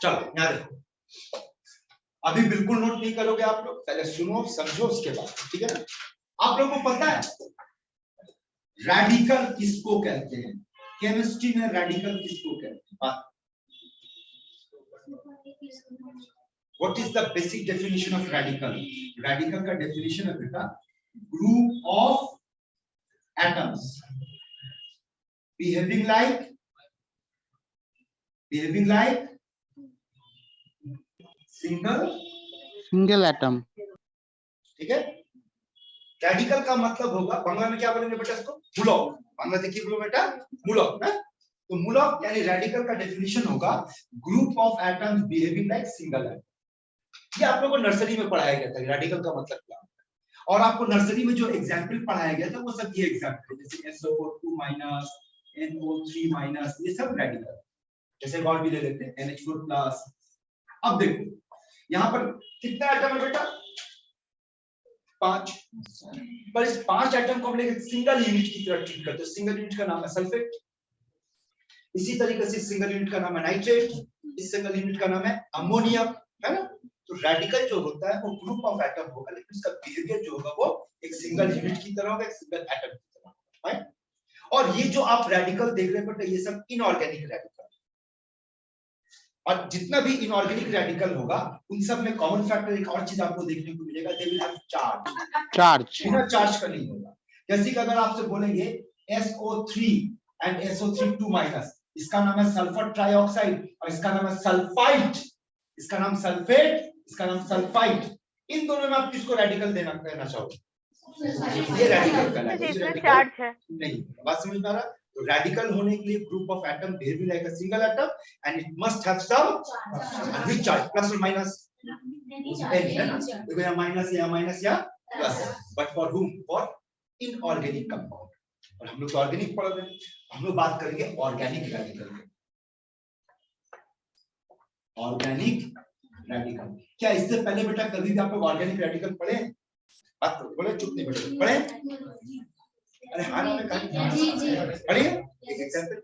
चलो यहाँ देखो, अभी बिल्कुल नोट नहीं करोगे आप लोग, पहले सुनो समझो उसके बाद, ठीक है ना। आप लोगों को पता है रेडिकल किसको कहते हैं? केमिस्ट्री में रेडिकल किसको कहते हैं? What is the basic definition of radical? Radical का डेफिनेशन है बेटा, group of atoms behaving like single atom. ठीक है, रेडिकल का मतलब होगा, बांग्ला में क्या बोलेंगे बेटा इसको? मूलक। बांग्ला देखिए बोलो बेटा, मूलक है। तो मूलक यानी रेडिकल का डेफिनेशन होगा group of atoms behaving like single atom. ये आप लोगों को नर्सरी में पढ़ाया गया था रेडिकल का मतलब क्या होता है, और आपको नर्सरी में जो एग्जांपल पढ़ाया गया था वो सब ये एग्जांपल, जैसे SO2- NO3- ये सब रेडिकल। जैसे और भी ले लेते हैं NH4+। अब देखो यहाँ पर कितना एटम है बेटा? 5। पर इस 5 एटम को हम लेकर सिंगल यूनिट की तरह ट्रीट करते हैं। सिंगल यूनिट का नाम है सल्फेट। इसी तरीके से सिंगल यूनिट का नाम है नाइट्रेट, इस सिंगल यूनिट का नाम है अमोनिया, है ना। तो रेडिकल जो होता है वो ग्रुप ऑफ एटम होगा, लेकिन उसका बिहेवियर जो होगा वो एक सिंगल यूनिट की तरह होगा, एक सिंगल एटम की तरह, है। और ये जो आप रेडिकल देख रहे हैं बेटा, ये सब इनऑर्गेनिक रेडिकल, और जितना भी इनऑर्गेनिक रेडिकल होगा उन सब में कॉमन फैक्टर एक और चीज आपको देखने को मिलेगा, दे विल हैव चार्ज। बिना चार्ज का नहीं होगा। जैसे कि अगर आपसे बोलेंगे SO3 एंड SO3-, इसका नाम है सल्फर ट्राइऑक्साइड और इसका नाम है सल्फाइड, इसका नाम सल्फेट, इसका नाम सल्फाइड। इन दोनों में आप किसको रेडिकल देना कहना चाहोगे? ये रेडिकल कहलाएगा। चार्ज है नहीं, बात समझ में आ रहा? तो रेडिकल होने के लिए group of atom behave like a single atom and it must have some which charge, plus और माइनस, है ना। देखो या माइनस या plus, but for whom? For inorganic compound. और हम लोग तो ऑर्गेनिक पढ़ रहे हैं, हम लोग बात करेंगे ऑर्गेनिक रेडिकल की। ऑर्गेनिक रेडिकल क्या इससे पहले बेटा कभी भी आप लोग ऑर्गेनिक रेडिकल पढ़े? बात तो बोले, चुप नहीं बैठे, पढ़े? अरे हाँ ना, पढ़िए एक एग्जांपल।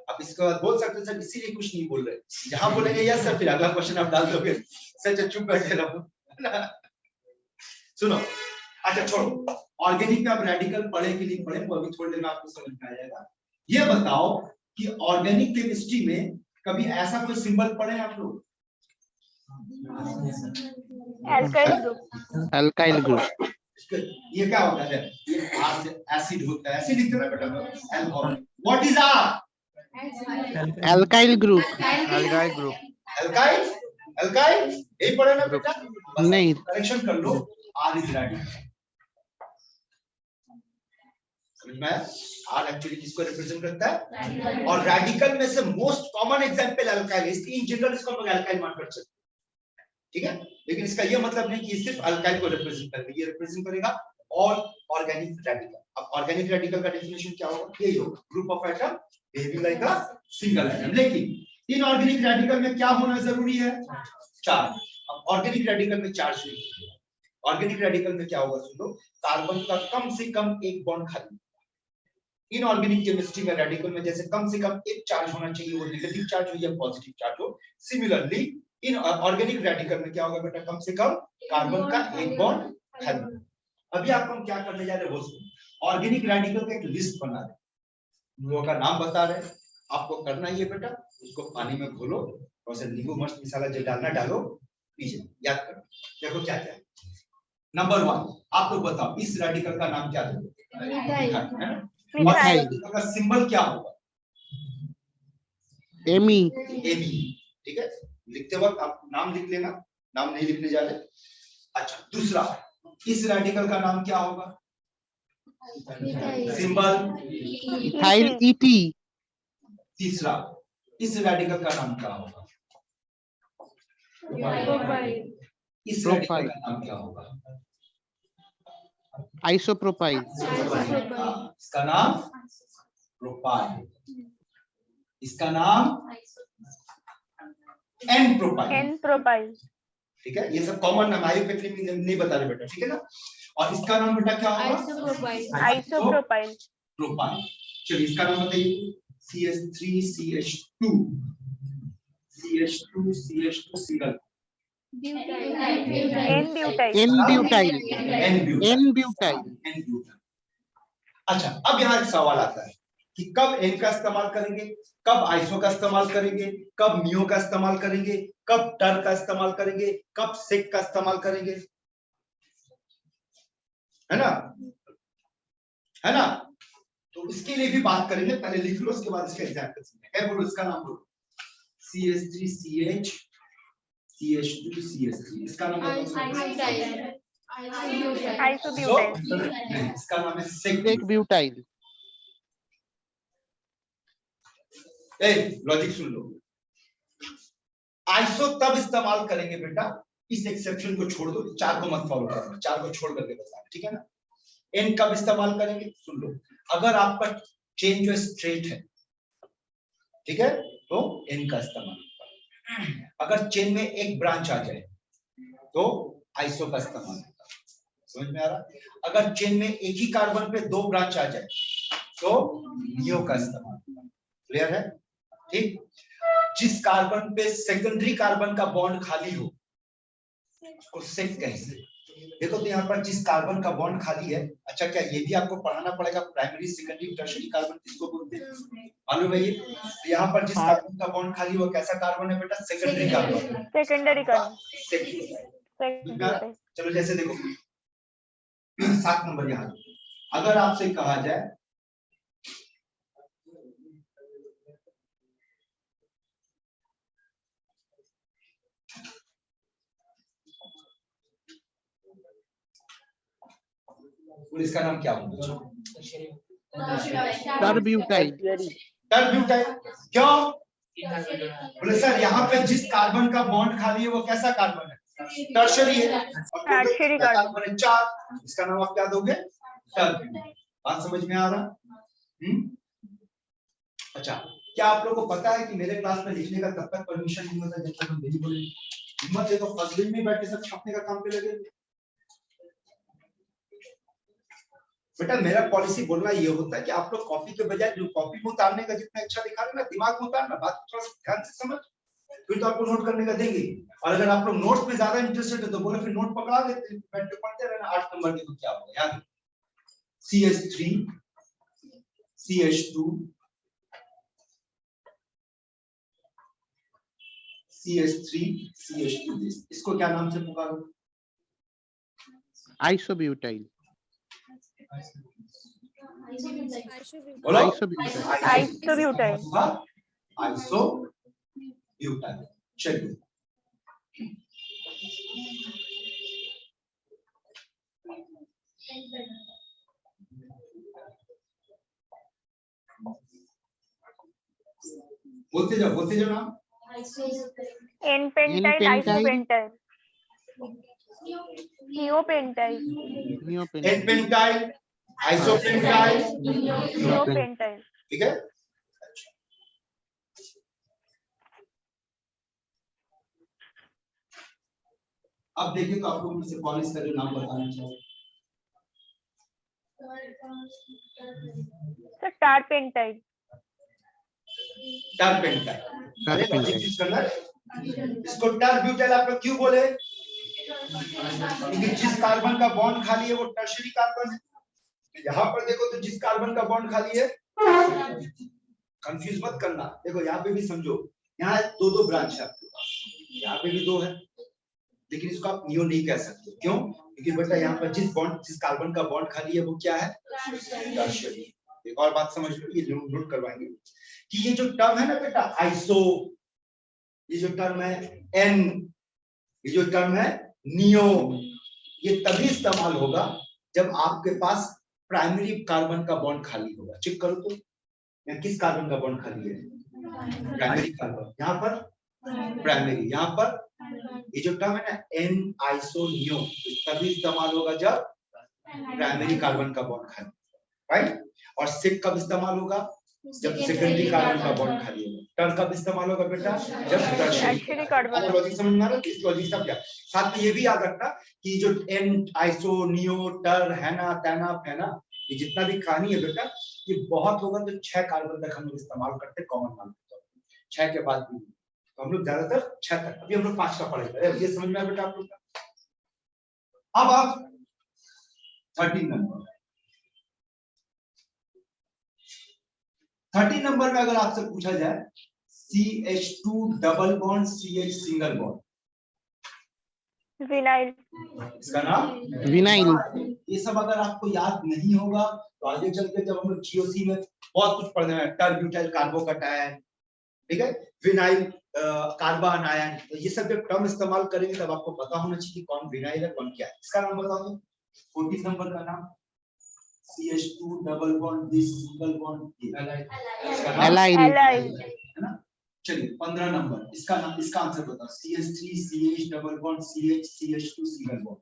आप इसके बाद बोल सकते हैं सर इसीलिए कुछ नहीं बोल रहे, जहां बोलेंगे यस सर फिर अगला क्वेश्चन आप डाल दोगे, सर चुप बैठे रहो। सुनो, अच्छा छोड़ो, ऑर्गेनिक में आप रेडिकल पढ़े कि नहीं पढ़े वो अभी थोड़ी देर में आपको समझ में आ जाएगा। ये बताओ कि ऑर्गेनिक केमिस्ट्री में कभी ऐसा कोई सिंबल पढ़े आप लोग? Alkyl group. ये क्या होता है? ये एसिड होता है, एसिड लिखते हैं ना बेटा, alcohol. What is R? Alkyl group. Alkyl यही पढ़े ना बेटा? नहीं, करेक्शन कर लो, आर इज रेडिकल। समझ में आया? आर एक्चुअली किसको रिप्रेजेंट करता है? और रेडिकल में से मोस्ट कॉमन एग्जांपल अल्काइल है, इसलिए इन जनरल इसको हम अल्काइल मानकर चलते हैं, ठीक है। लेकिन इसका ये मतलब नहीं कि सिर्फ अल्काइल को रिप्रेजेंट करेगा, ये रिप्रेजेंट करेगा ऑल ऑर्गेनिक रेडिकल। अब ऑर्गेनिक रेडिकल का डेफिनेशन क्या होगा? यही होगा, group of atom behaving like a single atom. लेकिन इनऑर्गेनिक रेडिकल में क्या होना जरूरी है? चार्ज। अब ऑर्गेनिक रेडिकल में चार्ज नहीं होगा। ऑर्गेनिक रेडिकल में क्या होगा सुनो, कार्बन का कम से कम एक बॉन्ड खाली। इनऑर्गेनिक केमिस्ट्री में रेडिकल में जैसे कम से कम एक चार्ज होना चाहिए, वो नेगेटिव चार्ज हो या पॉजिटिव चार्ज हो। सिमिलरली इन ऑर्गेनिक रेडिकल में क्या होगा बेटा? कम से कम कार्बन का एक बॉन्ड खाली। अभी आपको हम क्या करने जा रहे हैं वो सुनो। ऑर्गेनिक रेडिकल का एक लिस्ट बना रहे, उन का नाम बता रहे, आपको करना ये बेटा, उसको पानी में घोलो और उसे नींबू मिर्च मसाला जो डालना डालो, पीजिए, याद करो। देखो क्या क्या है। नंबर 1 आप लोग बताओ इस रेडिकल का नाम क्या है? का सिंबल क्या होगा? एमी। ठीक है, लिखते वक्त आप नाम लिख लेना, नाम नहीं लिखने जा रहे। अच्छा दूसरा, इस रेडिकल का नाम क्या होगा? Symbol ethyl ET. तीसरा, इस रेडिकल का नाम क्या होगा? इस रेडिकल का नाम क्या होगा? आइसोप्रोपाइल। इसका नाम प्रोपाइल, इसका नाम एन प्रोपाइल। ठीक है, ये सब कॉमन नाम, आयोपेक्टिन नहीं बता रहे बेटा, ठीक है ना। और इसका नाम बेटा क्या होगा? आइसोप्रोपाइल। चलिए इसका नाम बताइए। CH3 CH2 CH2 CH2 single N-butyl. N-butyl. N-butyl। N-butyl. N-butyl। अच्छा, अब यहाँ एक सवाल आता है कि कब N का इस्तेमाल करेंगे, कब आइसो का इस्तेमाल करेंगे, कब नियो का इस्तेमाल करेंगे, कब टर का इस्तेमाल करेंगे, कब सेक का इस्तेमाल करेंगे, है ना, है ना। तो इसके लिए भी बात करेंगे, पहले लिख लो, उसके बाद इसका एग्जांपल समझेंगे। क्या बोलो, इसका नाम बोलो, CH3CH CH2 CH3, इसका नाम बताओ। Isobutyl. नहीं, इसका नाम है सेक। Sec-butyl. लॉजिक सुन लो, आइसो तब इस्तेमाल करेंगे बेटा, इस एक्सेप्शन को छोड़ दो, चार को मत फॉलो करना, चार को छोड़ करके बताना, ठीक है ना। एन कब इस्तेमाल करेंगे, सुन लो, अगर आपका चेन जो स्ट्रेट है, ठीक है, तो एन का इस्तेमाल होगा। अगर चेन में एक ब्रांच आ जाए तो आइसो का इस्तेमाल होगा। समझ में आ रहा? अगर चेन में एक ही कार्बन पे दो ब्रांच आ जाए तो नियो का इस्तेमाल होगा। क्लियर है? ठीक। जिस कार्बन पे सेकेंडरी कार्बन का बॉन्ड खाली हो उसको सेक कहेंगे। देखो तो यहाँ पर जिस कार्बन का बॉन्ड खाली है, अच्छा क्या ये भी आपको पढ़ाना पड़ेगा, प्राइमरी सेकेंडरी टर्शियरी कार्बन किसको बोलते हैं, मालूम है ये? यहाँ पर जिस कार्बन का बॉन्ड खाली वो कैसा कार्बन है बेटा, सेकेंडरी कार्बन। Secondary carbon. चलो जैसे देखो 7 नंबर, यहाँ अगर आपसे कहा जाए इसका नाम क्या होगा, Tar-butyl. टर-ब्यूटाइल। क्यों? बोले सर यहाँ पे जिस कार्बन का बॉन्ड खाली है वो कैसा कार्बन है, टर्शरी है, Tertiary कार्बन है 4, इसका नाम आप क्या दोगे, टर-ब्यूटाइल। बात समझ में आ रहा? अच्छा, क्या आप लोगों को पता है कि मेरे क्लास में लिखने का तब तक परमिशन नहीं होता जब तक हम नहीं बोलेंगे। हिम्मत है तो फर्स्ट दिन में बैठ के सब छापने का काम पे लगे। बेटा मेरा पॉलिसी बोलना ये होता है कि आप लोग कॉपी के बजाय जो कॉपी में उतारने का जितना अच्छा दिखा रहे ना, दिमाग में उतारना, बात थोड़ा सा ध्यान से समझ, फिर तो आपको नोट करने का देंगे। और अगर आप लोग नोट्स में ज्यादा इंटरेस्टेड है तो बोलो फिर नोट पकड़ा देते, बैठ के पढ़ते रहना। 8 नंबर की तो क्या होगा, याद CH3 CH2 CH3 CH2, इसको क्या नाम से पुकारो, Isobutyl. बोलो Isobutyl. Isobutyl. आइसोब्यूटाइल। चलिए बोलते जाओ नाम। N-pentyl. Isopentyl. Neopentyl. Neopentyl. N-pentyl, isopentyl, Neopentyl. ठीक है। अब देखिए तो आप लोग मुझसे कॉलेज का जो नाम बताना चाहो। Sir, terpentyl. टर-पेंटाइल। अरे लॉजिक यूज करना है। इसको टर-ब्यूटाइल आप लोग क्यों बोले? क्योंकि जिस कार्बन का बॉन्ड खाली है वो टर्शियरी कार्बन है। यहाँ पर देखो तो जिस कार्बन का बॉन्ड खाली है, कंफ्यूज मत करना। देखो यहाँ पे भी समझो, यहाँ दो ब्रांच है आपके पास, यहाँ पे भी 2 है, लेकिन इसको आप नियो नहीं कह सकते। क्यों? क्योंकि बेटा यहाँ पर जिस कार्बन का बॉन्ड खाली है वो क्या है, टर्शियरी। एक और बात समझ लो, ये नोट करवाएंगे कि ये जो टर्म है ना बेटा आइसो, ये जो टर्म है एन, ये जो टर्म है नियो, ये तभी इस्तेमाल होगा जब आपके पास प्राइमरी कार्बन का बॉन्ड खाली होगा। चेक करो तो यहाँ किस कार्बन का बॉन्ड खाली है, प्राइमरी कार्बन। यहाँ पर प्राइमरी, यहाँ पर ये जो टर्म है ना एन आइसो नियो, तभी इस्तेमाल होगा जब प्राइमरी कार्बन का बॉन्ड खाली, राइट। और सिक कब इस्तेमाल होगा, जब सेकेंडरी कार्बन का बॉन्ड खाली होगा। टर कब इस्तेमाल होगा बेटा? जब टर्शियरी टर्शियरी कार्बन लॉजिक समझ में आ रहा है? इस लॉजिक समझ गया। साथ में ये भी याद रखना कि जो एन, आइसो, नियो, टर, हैना, टैना, फेना, ये जितना भी कहानी है बेटा, ये बहुत होगा तो 6 कार्बन तक हम लोग इस्तेमाल करते कॉमन नाम के तौर पे। 6 के बाद भी तो हम लोग ज्यादातर 6 तक, अभी हम लोग 5 का पढ़ेंगे। ये समझ में आया बेटा आप लोग का? अब आप 13 नंबर 13 नंबर में अगर आपसे पूछा जाए CH2 double bond CH single bond, vinyl इसका नाम विनाइल। ये सब अगर आपको याद नहीं होगा तो आगे चल के जब हम लोग GOC में बहुत कुछ पढ़ने हैं, टर ब्यूटाइल कार्बोकैटायन, ठीक है, विनाइल कार्बन आयन, तो ये सब जब टर्म इस्तेमाल करेंगे तब आपको पता होना चाहिए कि कौन विनाइल है कौन क्या है। इसका नाम बताओ। 14 नंबर का नाम CH2 double bond this single bond इसका नाम एलाइल। एलाइल है ना। चलिए 15 नंबर, इसका नाम, इसका आंसर बताओ। CH3 CH double bond CH CH2 single bond,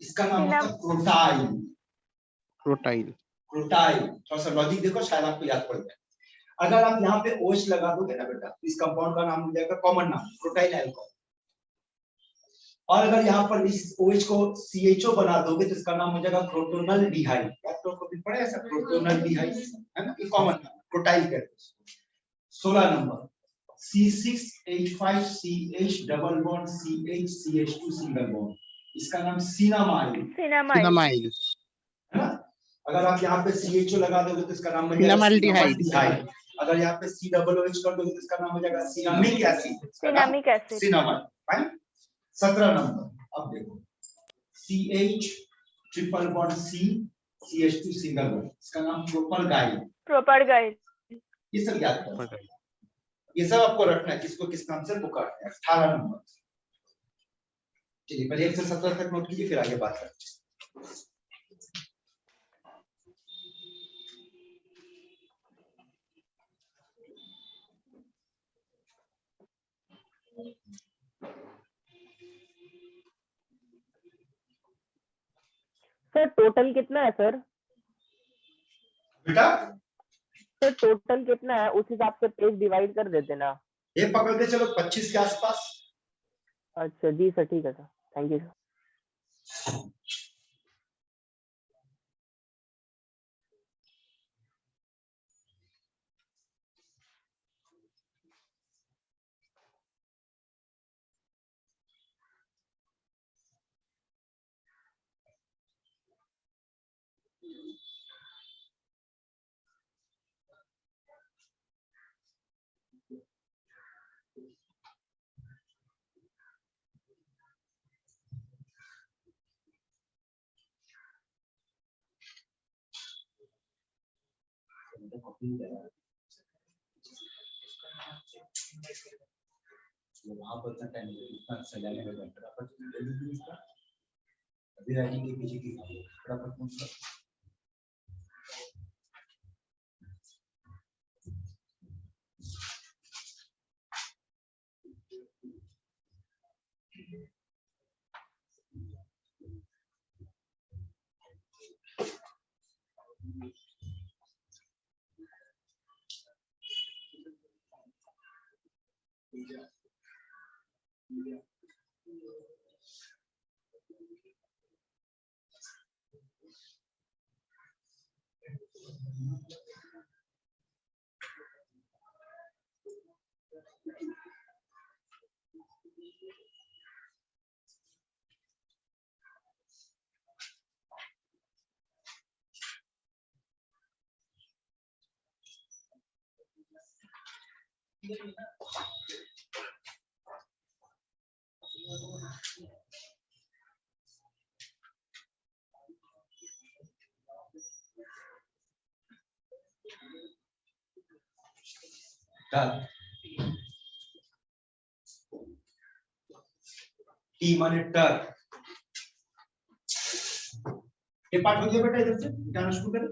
इसका नाम होता है क्रोटाइल। क्रोटाइल। क्रोटाइल, थोड़ा सा लॉजिक देखो, शायद आपको याद पड़ जाए। अगर आप यहाँ पे OH लगा दोगे ना बेटा, इस कंपाउंड का नाम हो जाएगा कॉमन नाम क्रोटाइल अल्कोहल। और अगर यहाँ पर इस OH को CHO बना दोगे तो इसका नाम हो जाएगा क्रोटोनल डिहाइड। याद तो कभी पढ़ा ऐसा, क्रोटोनल डिहाइड, है ना, ये कॉमन नाम क्रोटाइल कहते हैं। 16 number C6H5CH double bond CH CH2 single bond, इसका नाम सिनामाइड। सिनामाइड सिनामाइड। है ना। अगर आप यहाँ पे CHO लगा दोगे तो इसका नाम बन जाएगा सिनामाल्डिहाइड। सिनामाल्डिहाइड। अगर यहाँ पे COOH कर दोगे तो इसका नाम हो जाएगा cinnamic acid. Cinnamic acid cinnamide, fine. 17 number, अब देखो CH triple bond C CH2 single bond, इसका नाम प्रोपरगाइल। प्रोपरगाइल ये सब याद करो, ये सब आपको रखना है किसको किस नाम से पुकारते हैं। 18 नंबर, चलिए पहले 1 से 17 तक नोट कीजिए फिर आगे बात करते हैं। सर टोटल कितना है सर? बेटा सर टोटल कितना है उस हिसाब से पेज डिवाइड कर देते ना। ये पकड़ के चलो 25 के आसपास। अच्छा जी सर, ठीक है सर, थैंक यू सर। वहां पर इतना टाइम इतना सजाने में फटाफट जल्दी इसका अभी राइटिंग के पीछे की फटाफट पूछ। टी माने टर, ये पार्ट हो गया बेटा, इधर से जाना शुरू करें।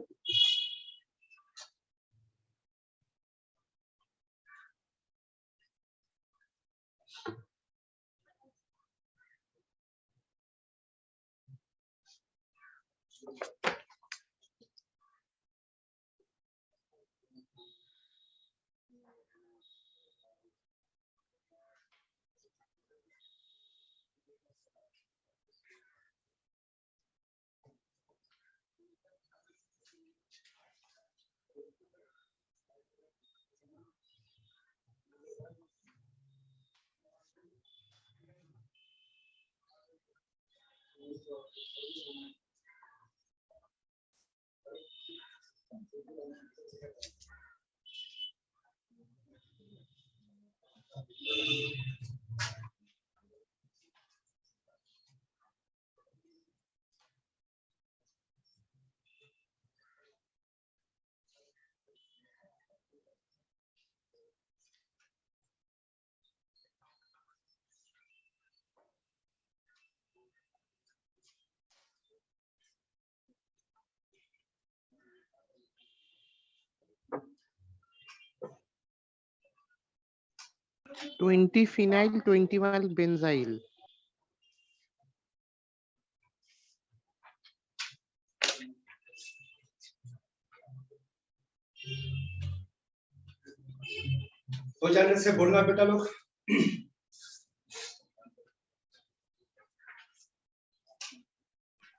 Twenty phenyl 21 benzyl. हो जाने से बोलना बेटा लोग।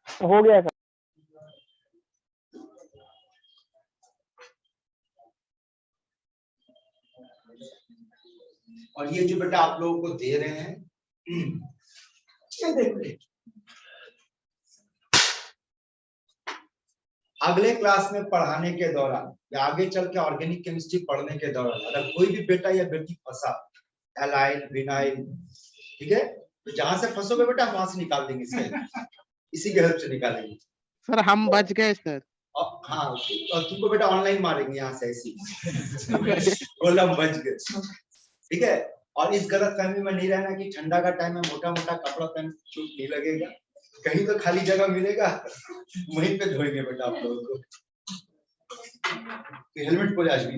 हो गया सर। और ये जो बेटा आप लोगों को दे रहे हैं, ये देखिए अगले क्लास में पढ़ाने के दौरान या आगे चल के ऑर्गेनिक केमिस्ट्री पढ़ने के दौरान अगर कोई भी बेटा या बेटी फंसा, एलाइल विनाइल, ठीक है, तो जहां से फंसोगे बेटा वहां से निकाल देंगे, इसी के हेल्प से निकालेंगे। सर हम बच गए सर। और हाँ, और तुमको बेटा ऑनलाइन मारेंगे यहाँ से ऐसी बोला हम बच गए, ठीक है। और इस गलत फहमी में नहीं रहना कि ठंडा का टाइम में मोटा मोटा कपड़ा पहन चोट नहीं लगेगा, कहीं तो खाली जगह मिलेगा वहीं पे धोएंगे बेटा आप लोगों को। तो हेलमेट को आज भी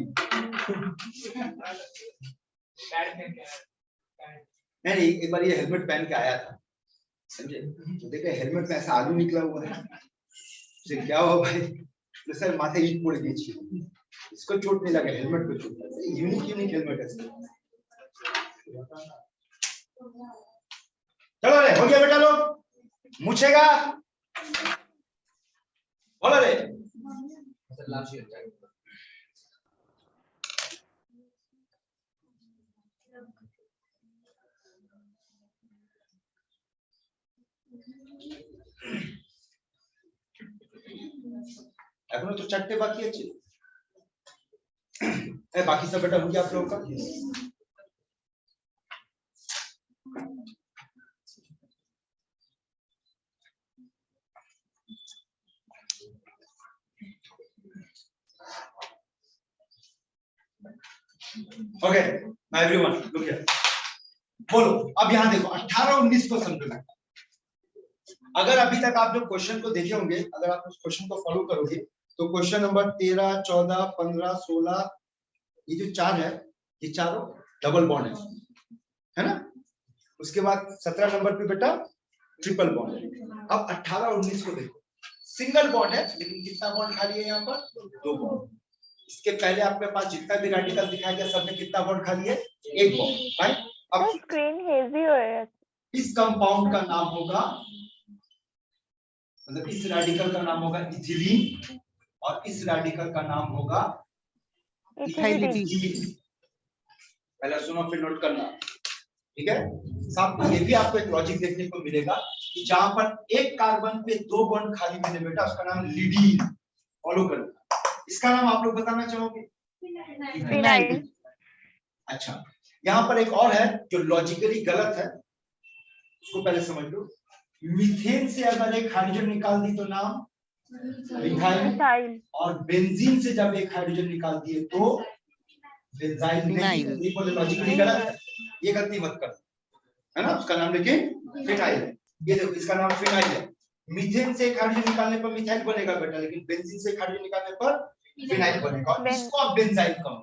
नहीं, एक बार ये हेलमेट पहन के आया था, समझे, तो देखे हेलमेट में ऐसा आलू निकला हुआ है, तो क्या हुआ भाई, तो सर माथे ईट पड़ गई, इसको चोट नहीं लगा, हेलमेट को चोट लगा। यूनिक हेलमेट है। चलो रे, हो गया बेटा लोग, मुछेगा बोलो रे। এখনো তো চারটে বাকি আছে, বাকি सब बेटा हो गया आप लोगों का। ओके एवरीवन लुक हियर, बोलो अब यहाँ देखो 18-19 को समझना। अगर अभी तक आप जो क्वेश्चन को देखे होंगे, अगर आप उस क्वेश्चन को फॉलो करोगे तो क्वेश्चन नंबर 13, 14, 15, 16 ये जो चार है, ये चारों डबल बॉन्ड है ना। उसके बाद 17 नंबर पे बेटा ट्रिपल बॉन्ड है। अब 18 और 19 को देखो, सिंगल बॉन्ड है लेकिन कितना बॉन्ड खाली है यहाँ पर, 2 बॉन्ड। इसके पहले आपके पास जितना भी रेडिकल दिखाया गया सब में कितना बॉन्ड खाली है, 1 बॉन्ड, राइट। अब स्क्रीन हेजी हो रहा है। इस कंपाउंड का नाम होगा, मतलब इस रेडिकल का नाम होगा इथिलीन और इस रेडिकल का नाम होगा इथाइलिन। पहले सुनो फिर नोट करना, ठीक है। साथ ये भी आपको एक लॉजिक देखने को मिलेगा कि जहां पर एक कार्बन पे 2 बॉन्ड खाली मिले बेटा उसका नाम लिडीन, फॉलो करना। इसका नाम आप लोग बताना चाहोगे? फिनाइल। अच्छा, यहाँ पर एक और है जो लॉजिकली गलत है, उसको पहले समझ लो। मीथेन से अगर एक हाइड्रोजन निकाल दी तो नाम मिथाइल, और बेंजीन से जब एक हाइड्रोजन निकाल दिए तो बेंजाइल नहीं। ये बोले लॉजिकली गलत है, ये गलती मत कर, है ना। उसका नाम लेकिन फिनाइल है। ये देखो इसका नाम फिनाइल है। मीथेन से एक हाइड्रोजन निकालने पर मिथाइल बनेगा बेटा, लेकिन बेंजीन से एक हाइड्रोजन निकालने पर फिनाइल बनेगा। और इसको आप बेंजाइल कहो,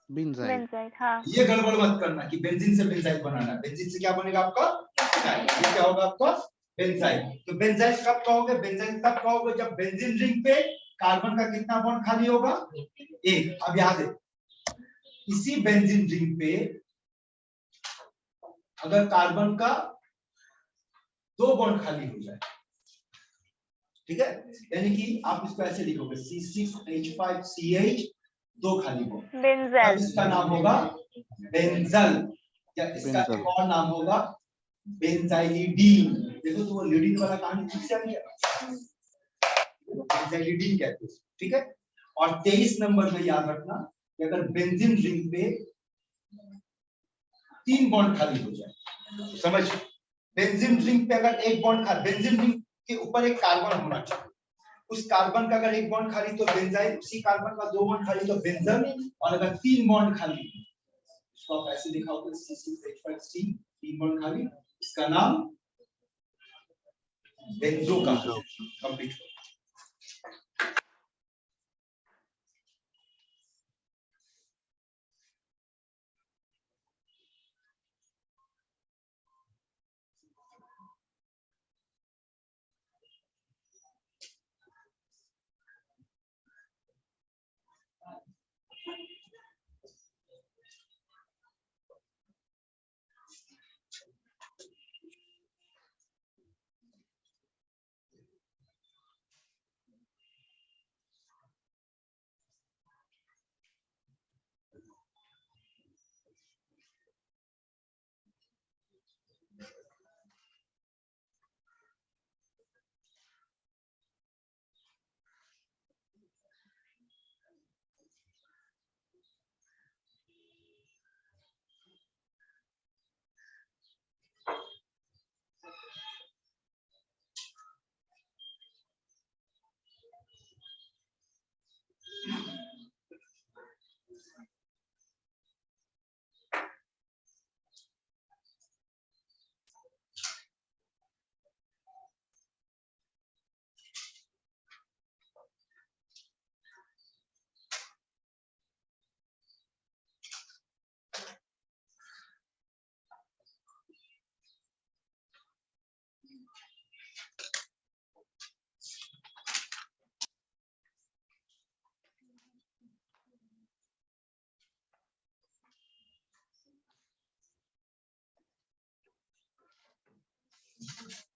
बेंजाइल। हाँ, ये गड़बड़ मत करना कि बेंजीन से बेंजाइल बनाना। बेंजीन से क्या बनेगा आपका फिनाइल, ये क्या होगा आपका बेंजाइल। तो बेंजाइल कब कहोगे? बेंजाइल तब कहोगे जब बेंजीन रिंग पे कार्बन का कितना बॉन्ड खाली होगा? एक। अब याद है, इसी बेंजीन रिंग पे अगर कार्बन का 2 बॉन्ड खाली हो जाए, ठीक है, यानी कि आप इसको ऐसे लिखोगे C6H5CH 2 खाली बॉन्ड, तब बेंजाइल। इसका नाम होगा बेंजल, या इसका बेंजल। एक और नाम होगा बेंजाइलिडीन। देखो तो वो लीडिन वाला कहानी ठीक से आ गया, बेंजाइलिडीन कहते हैं, ठीक है। और 23 नंबर में याद रखना कि अगर बेंजीन रिंग पे 3 बॉन्ड खाली हो जाए, समझ, बेंजीन रिंग पे अगर एक बॉन्ड खाली, बेंजीन रिंग के ऊपर एक कार्बन होना चाहिए, उस कार्बन का अगर एक बॉन्ड खाली तो बेंजाइल, उसी कार्बन का 2 बॉन्ड खाली तो बेंजल, और अगर 3 बॉन्ड खाली इसको आप ऐसे लिखोगे C6H5C 3 बॉन्ड खाली, इसका नाम बेंजो का कंप्लीट हो।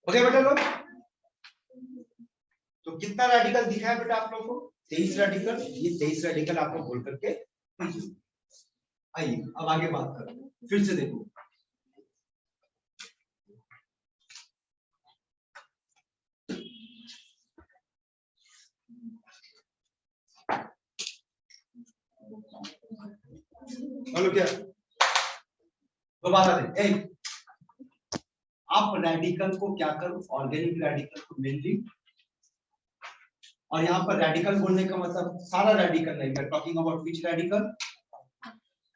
ओके बेटा लोग, तो कितना रेडिकल दिखा है बेटा आप लोगों को? 23 रेडिकल। ये 23 रेडिकल आपको बोल करके आइए अब आगे बात करो, फिर से देखो। बोलो क्या? दोबारा दे। आप रेडिकल को क्या करो? ऑर्गेनिक रेडिकल को मेनली, और यहाँ पर रेडिकल बोलने का मतलब सारा रेडिकल नहीं, we are talking about which radical?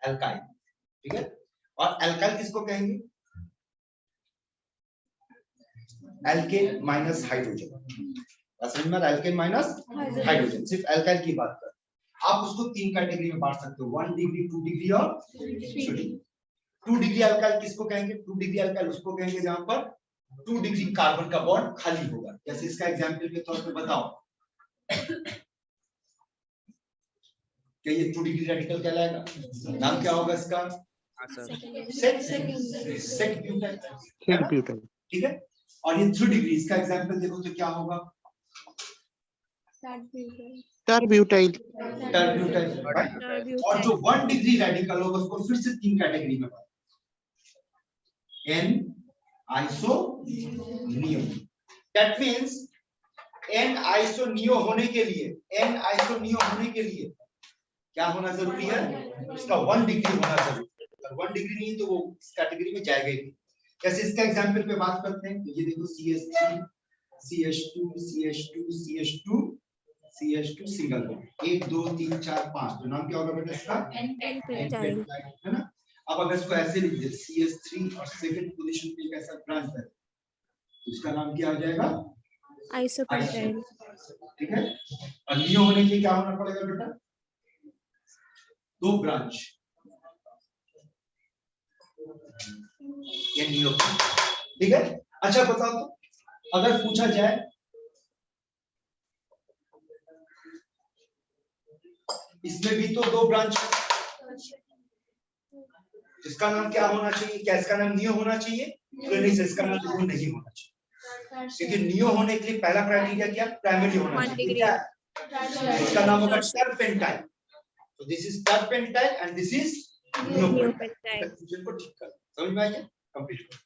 Alkyl, ठीक है। और एल्काइल किसको कहेंगे? एल्केन माइनस हाइड्रोजन, समझ में? एल्केन माइनस हाइड्रोजन, सिर्फ एल्काइल की बात कर। आप उसको 3 कैटेगरी में बांट सकते हो, 1 डिग्री, 2 डिग्री और 3 डिग्री। 2 डिग्री अल्काइल किसको कहेंगे? 2 डिग्री अल्काइल उसको कहेंगे जहां पर 2 डिग्री कार्बन का बॉन्ड खाली होगा। जैसे इसका एग्जांपल के तौर पे बताओ, क्या ये 2 डिग्री रेडिकल कहलाएगा? नाम क्या होगा इसका? सेट ब्यूटाइल, ठीक है। और ये 3 डिग्री, इसका एग्जांपल देखो तो क्या होगा? टरब्यूटाइल। और जो 1 डिग्री रेडिकल होगा उसको फिर से 3 कैटेगरी में बांटो, एन आइसोनियो। दैट मींस एन आइसोनियो होने के लिए, एन आइसोनियो होने के लिए क्या होना जरूरी है? उसका 1 डिग्री होना जरूरी है। अगर 1 डिग्री नहीं तो वो इस कैटेगरी में जाएगा ही नहीं। जैसे इसका एग्जांपल पे बात करते हैं, तो ये देखो CH3 CH2 CH2 CH2 CH2 single bond, 1 2 3 4 5, तो नाम क्या होगा बेटा इसका? एन, है ना। अब अगर इसको ऐसे लिख दे CH3 और सेकंड पोजीशन पे एक ऐसा ब्रांच है, तो इसका नाम क्या हो जाएगा? आइसोपेंटाइल, ठीक है। और नियो होने के लिए क्या होना पड़ेगा बेटा? 2 ब्रांच, ये नियो, ठीक है। अच्छा बताओ तो अगर पूछा जाए इसमें भी तो 2 ब्रांच है, इसका नाम क्या होना चाहिए? क्या इसका नाम नियो होना चाहिए? तो नहीं, इसका नाम नियो नहीं होना चाहिए, क्योंकि नियो होने के लिए पहला क्राइटेरिया क्या? प्राइमरी होना चाहिए। क्या इसका नाम होगा? टर्पेंटाइल। तो this is टर्पेंटाइल and this is neopentyl. Confusion को ठीक कर, समझ में आ गया? कंप्लीट कर।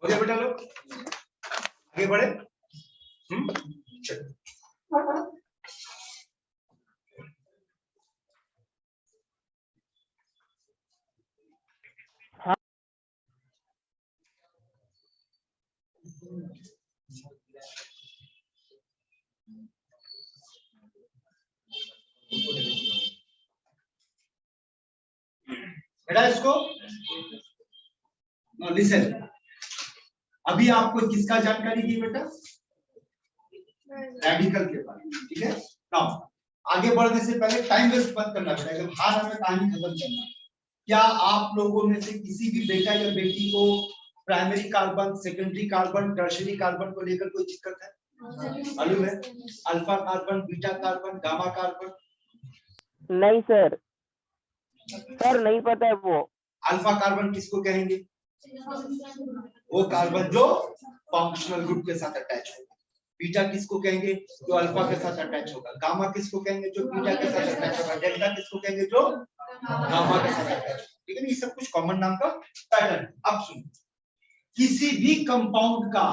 हो गया बेटा लोग, आगे बढ़े। चलो बेटा इसको लिसन, अभी आपको किसका जानकारी दी बेटा? रेडिकल के बारे में, ठीक है। नाउ आगे बढ़ने से पहले टाइम वेस्ट मत करना बेटा, एकदम हाथ में कहानी खत्म करना। क्या आप लोगों में से किसी भी बेटा या बेटी को primary carbon, secondary carbon, tertiary carbon को लेकर कोई दिक्कत है? मालूम है? Alpha carbon, beta carbon, gamma carbon? नहीं सर, सर नहीं पता है वो। अल्फा कार्बन किसको कहेंगे? वो कार्बन जो फंक्शनल ग्रुप के साथ अटैच होगा। बीटा किसको कहेंगे? जो अल्फा के साथ अटैच होगा। गामा किसको कहेंगे? जो बीटा के साथ अटैच होगा। डेल्टा किसको कहेंगे? जो गामा के साथ अटैच होगा। ठीक है, ये सब कुछ कॉमन नाम का पैटर्न। अब सुनो, किसी भी कंपाउंड का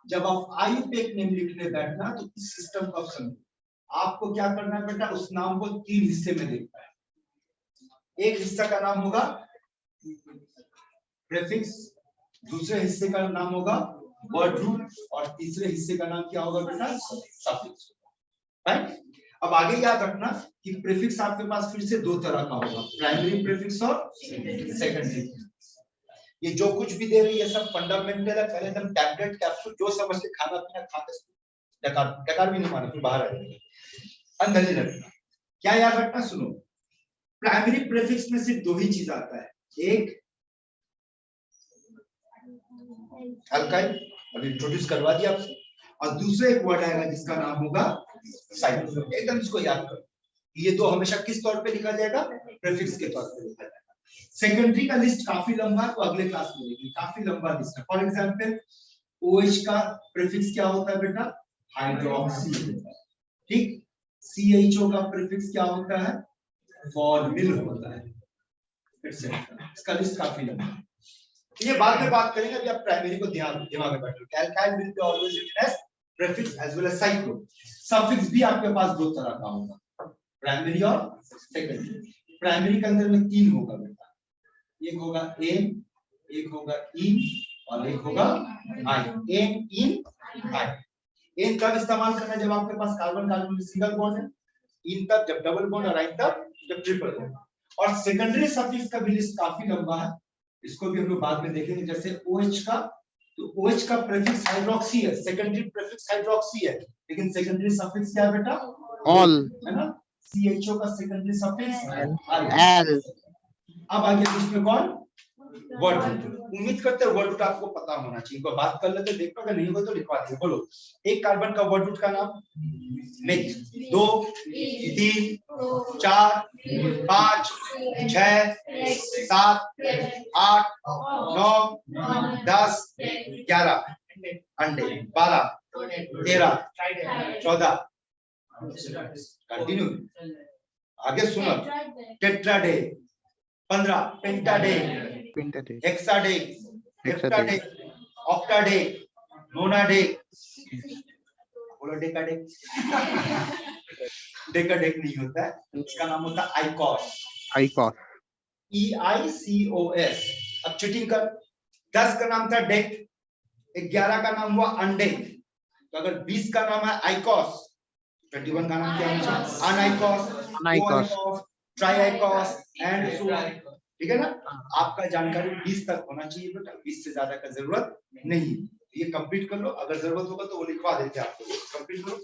जब आप आयुपेक नेम लिखने बैठना तो इस सिस्टम का समझो, आपको क्या करना है बेटा? उस नाम को 3 हिस्से में देखना है। एक हिस्सा का नाम होगा प्रीफिक्स, दूसरे हिस्से का नाम होगा वर्ड रूट, और तीसरे हिस्से का नाम क्या होगा बेटा? सफिक्स। राइट? अब आगे याद रखना कि प्रीफिक्स आपके पास फिर से 2 तरह का होगा, प्राइमरी प्रीफिक्स और सेकेंडरी। ये जो कुछ भी दे रही है सब फंडामेंटल है। पहले एकदम टैबलेट कैप्सूल जो समझ के खाना पीना खाते, डकार भी नहीं माना, फिर बाहर आ जाएंगे। अंदर ही रखना। क्या याद रखना? सुनो, प्राइमरी प्रीफिक्स में सिर्फ 2 ही चीज आता है, एक अल्काइल, अभी इंट्रोड्यूस करवा दिया आपसे, और दूसरा एक वर्ड आएगा जिसका नाम होगा साइक्लो। एकदम इसको याद करो, ये 2 हमेशा किस तौर पे लिखा जाएगा? प्रीफिक्स के तौर पे लिखा जाएगा। सेकेंडरी का लिस्ट काफी लंबा है, तो अगले क्लास में देखेंगे, काफी लंबा लिस्ट है। फॉर एग्जांपल OH का प्रीफिक्स क्या होता है बेटा? हाइड्रोक्सी। ठीक, CHO का प्रीफिक्स क्या होता है? फॉर्मिल होता है। इसका लिस्ट काफी लंबा है, ये बाद में बात करेंगे। अभी आप प्राइमरी को दिमाग में बैठो। Alkyl will be always written as prefix as well as cyclo. Suffix भी आपके पास 2 तरह का होगा, प्राइमरी और सेकेंडरी। प्राइमरी के अंदर में 3 होगा बेटा, एक होगा एन, एक होगा इन और एक होगा आई। एन इन आई। एन तब इस्तेमाल करना जब आपके पास कार्बन कार्बन में सिंगल बॉन्ड है, इन तब जब डबल बॉन्ड, और आई तब जब ट्रिपल बॉन्ड। और सेकेंडरी सफिक्स का भी लिस्ट काफी लंबा है, इसको भी हम लोग बाद में देखेंगे। जैसे OH का, तो OH का प्रीफिक्स हाइड्रोक्सी है, सेकेंडरी प्रीफिक्स हाइड्रोक्सी है, लेकिन सेकेंडरी सफिक्स क्या है बेटा? ऑल, है ना। CHO का सेकेंडरी सफिक्स एल। अब आगे लिस्ट में कौन? Word root. उम्मीद करते हैं वर्ड रूट आपको पता होना चाहिए, कोई बात कर लेते देखो, अगर नहीं हो तो लिखवा दीजिए। बोलो, एक कार्बन का वर्ड रूट का नाम? मिथ। 2, 3, 4, 5, 6, 7, 8, 9, 10, 11 अंडे, 12, 13, 14। कंटिन्यू आगे सुनो। टेट्राडे 15, पेंटाडे, पेंटाडेक, हेक्साडे, हेप्टाडे, ऑक्टाडे, नोनाडे, बोलो डेकाडे। डेकाडेक नहीं होता है, इसका नाम होता है आइकॉस। आइकॉस, EICOS। अब चीटिंग कर। 10 का नाम था डेक, 11 का नाम हुआ अंडे, तो अगर 20 का नाम है आइकॉस, 21 का नाम क्या होगा? अनाइकॉस, कोआइकॉस, ट्राइआइकॉस एंड सो ऑन। ठीक है ना। आपका जानकारी 20 तक होना चाहिए बेटा, 20 से ज्यादा का जरूरत नहीं। ये कंप्लीट कर लो, अगर जरूरत होगा तो वो लिखवा देते हैं आपको। कंप्लीट करो।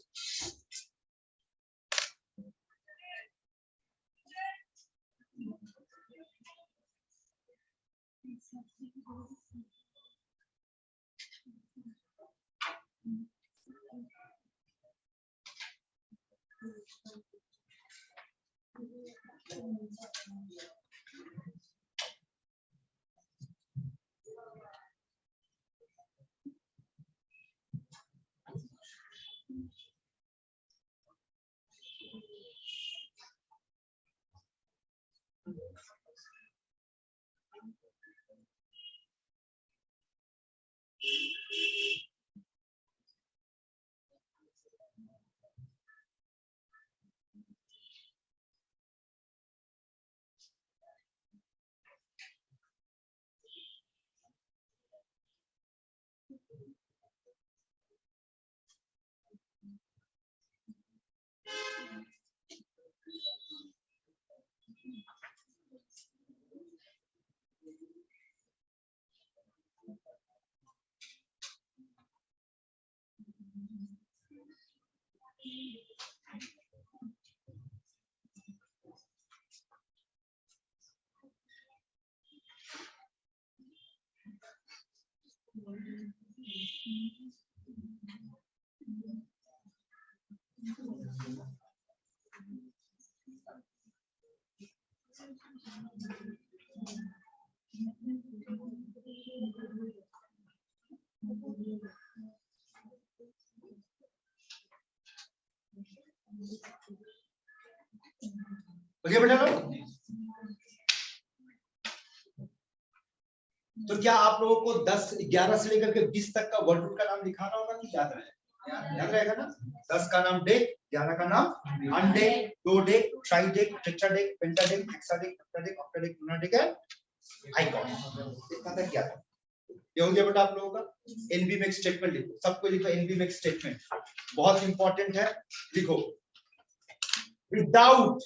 ओके बेटा लोग, तो क्या आप लोगों को 10, 11 से लेकर के 20 तक का वर्ड रूट का नाम लिखाना होगा कि याद रहेगा? याद रहेगा ना। 10 का नाम डेक, 11 का नाम अनडेक, 2 डेक, ट्राइडेक, टेट्राडेक, पेंटाडेक, हेक्साडेक, हेप्टाडेक, ऑक्टाडेक, नोनाडेक एंड आइकॉस। इतना तक याद है। ये हो गया बेटा आप लोगों का। एनबीमेक स्टेटमेंट लिखो, सबको लिखो एनबीमेक स्टेटमेंट, बहुत इंपॉर्टेंट है, लिखो। Without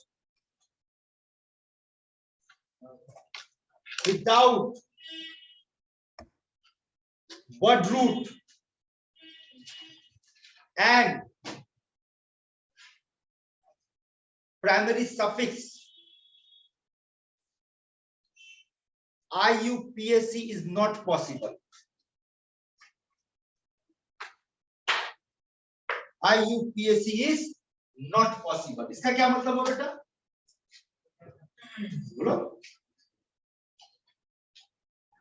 word root and primary suffix IUPAC is not possible. IUPAC is not possible. इसका क्या मतलब हो बेटा? बोलो।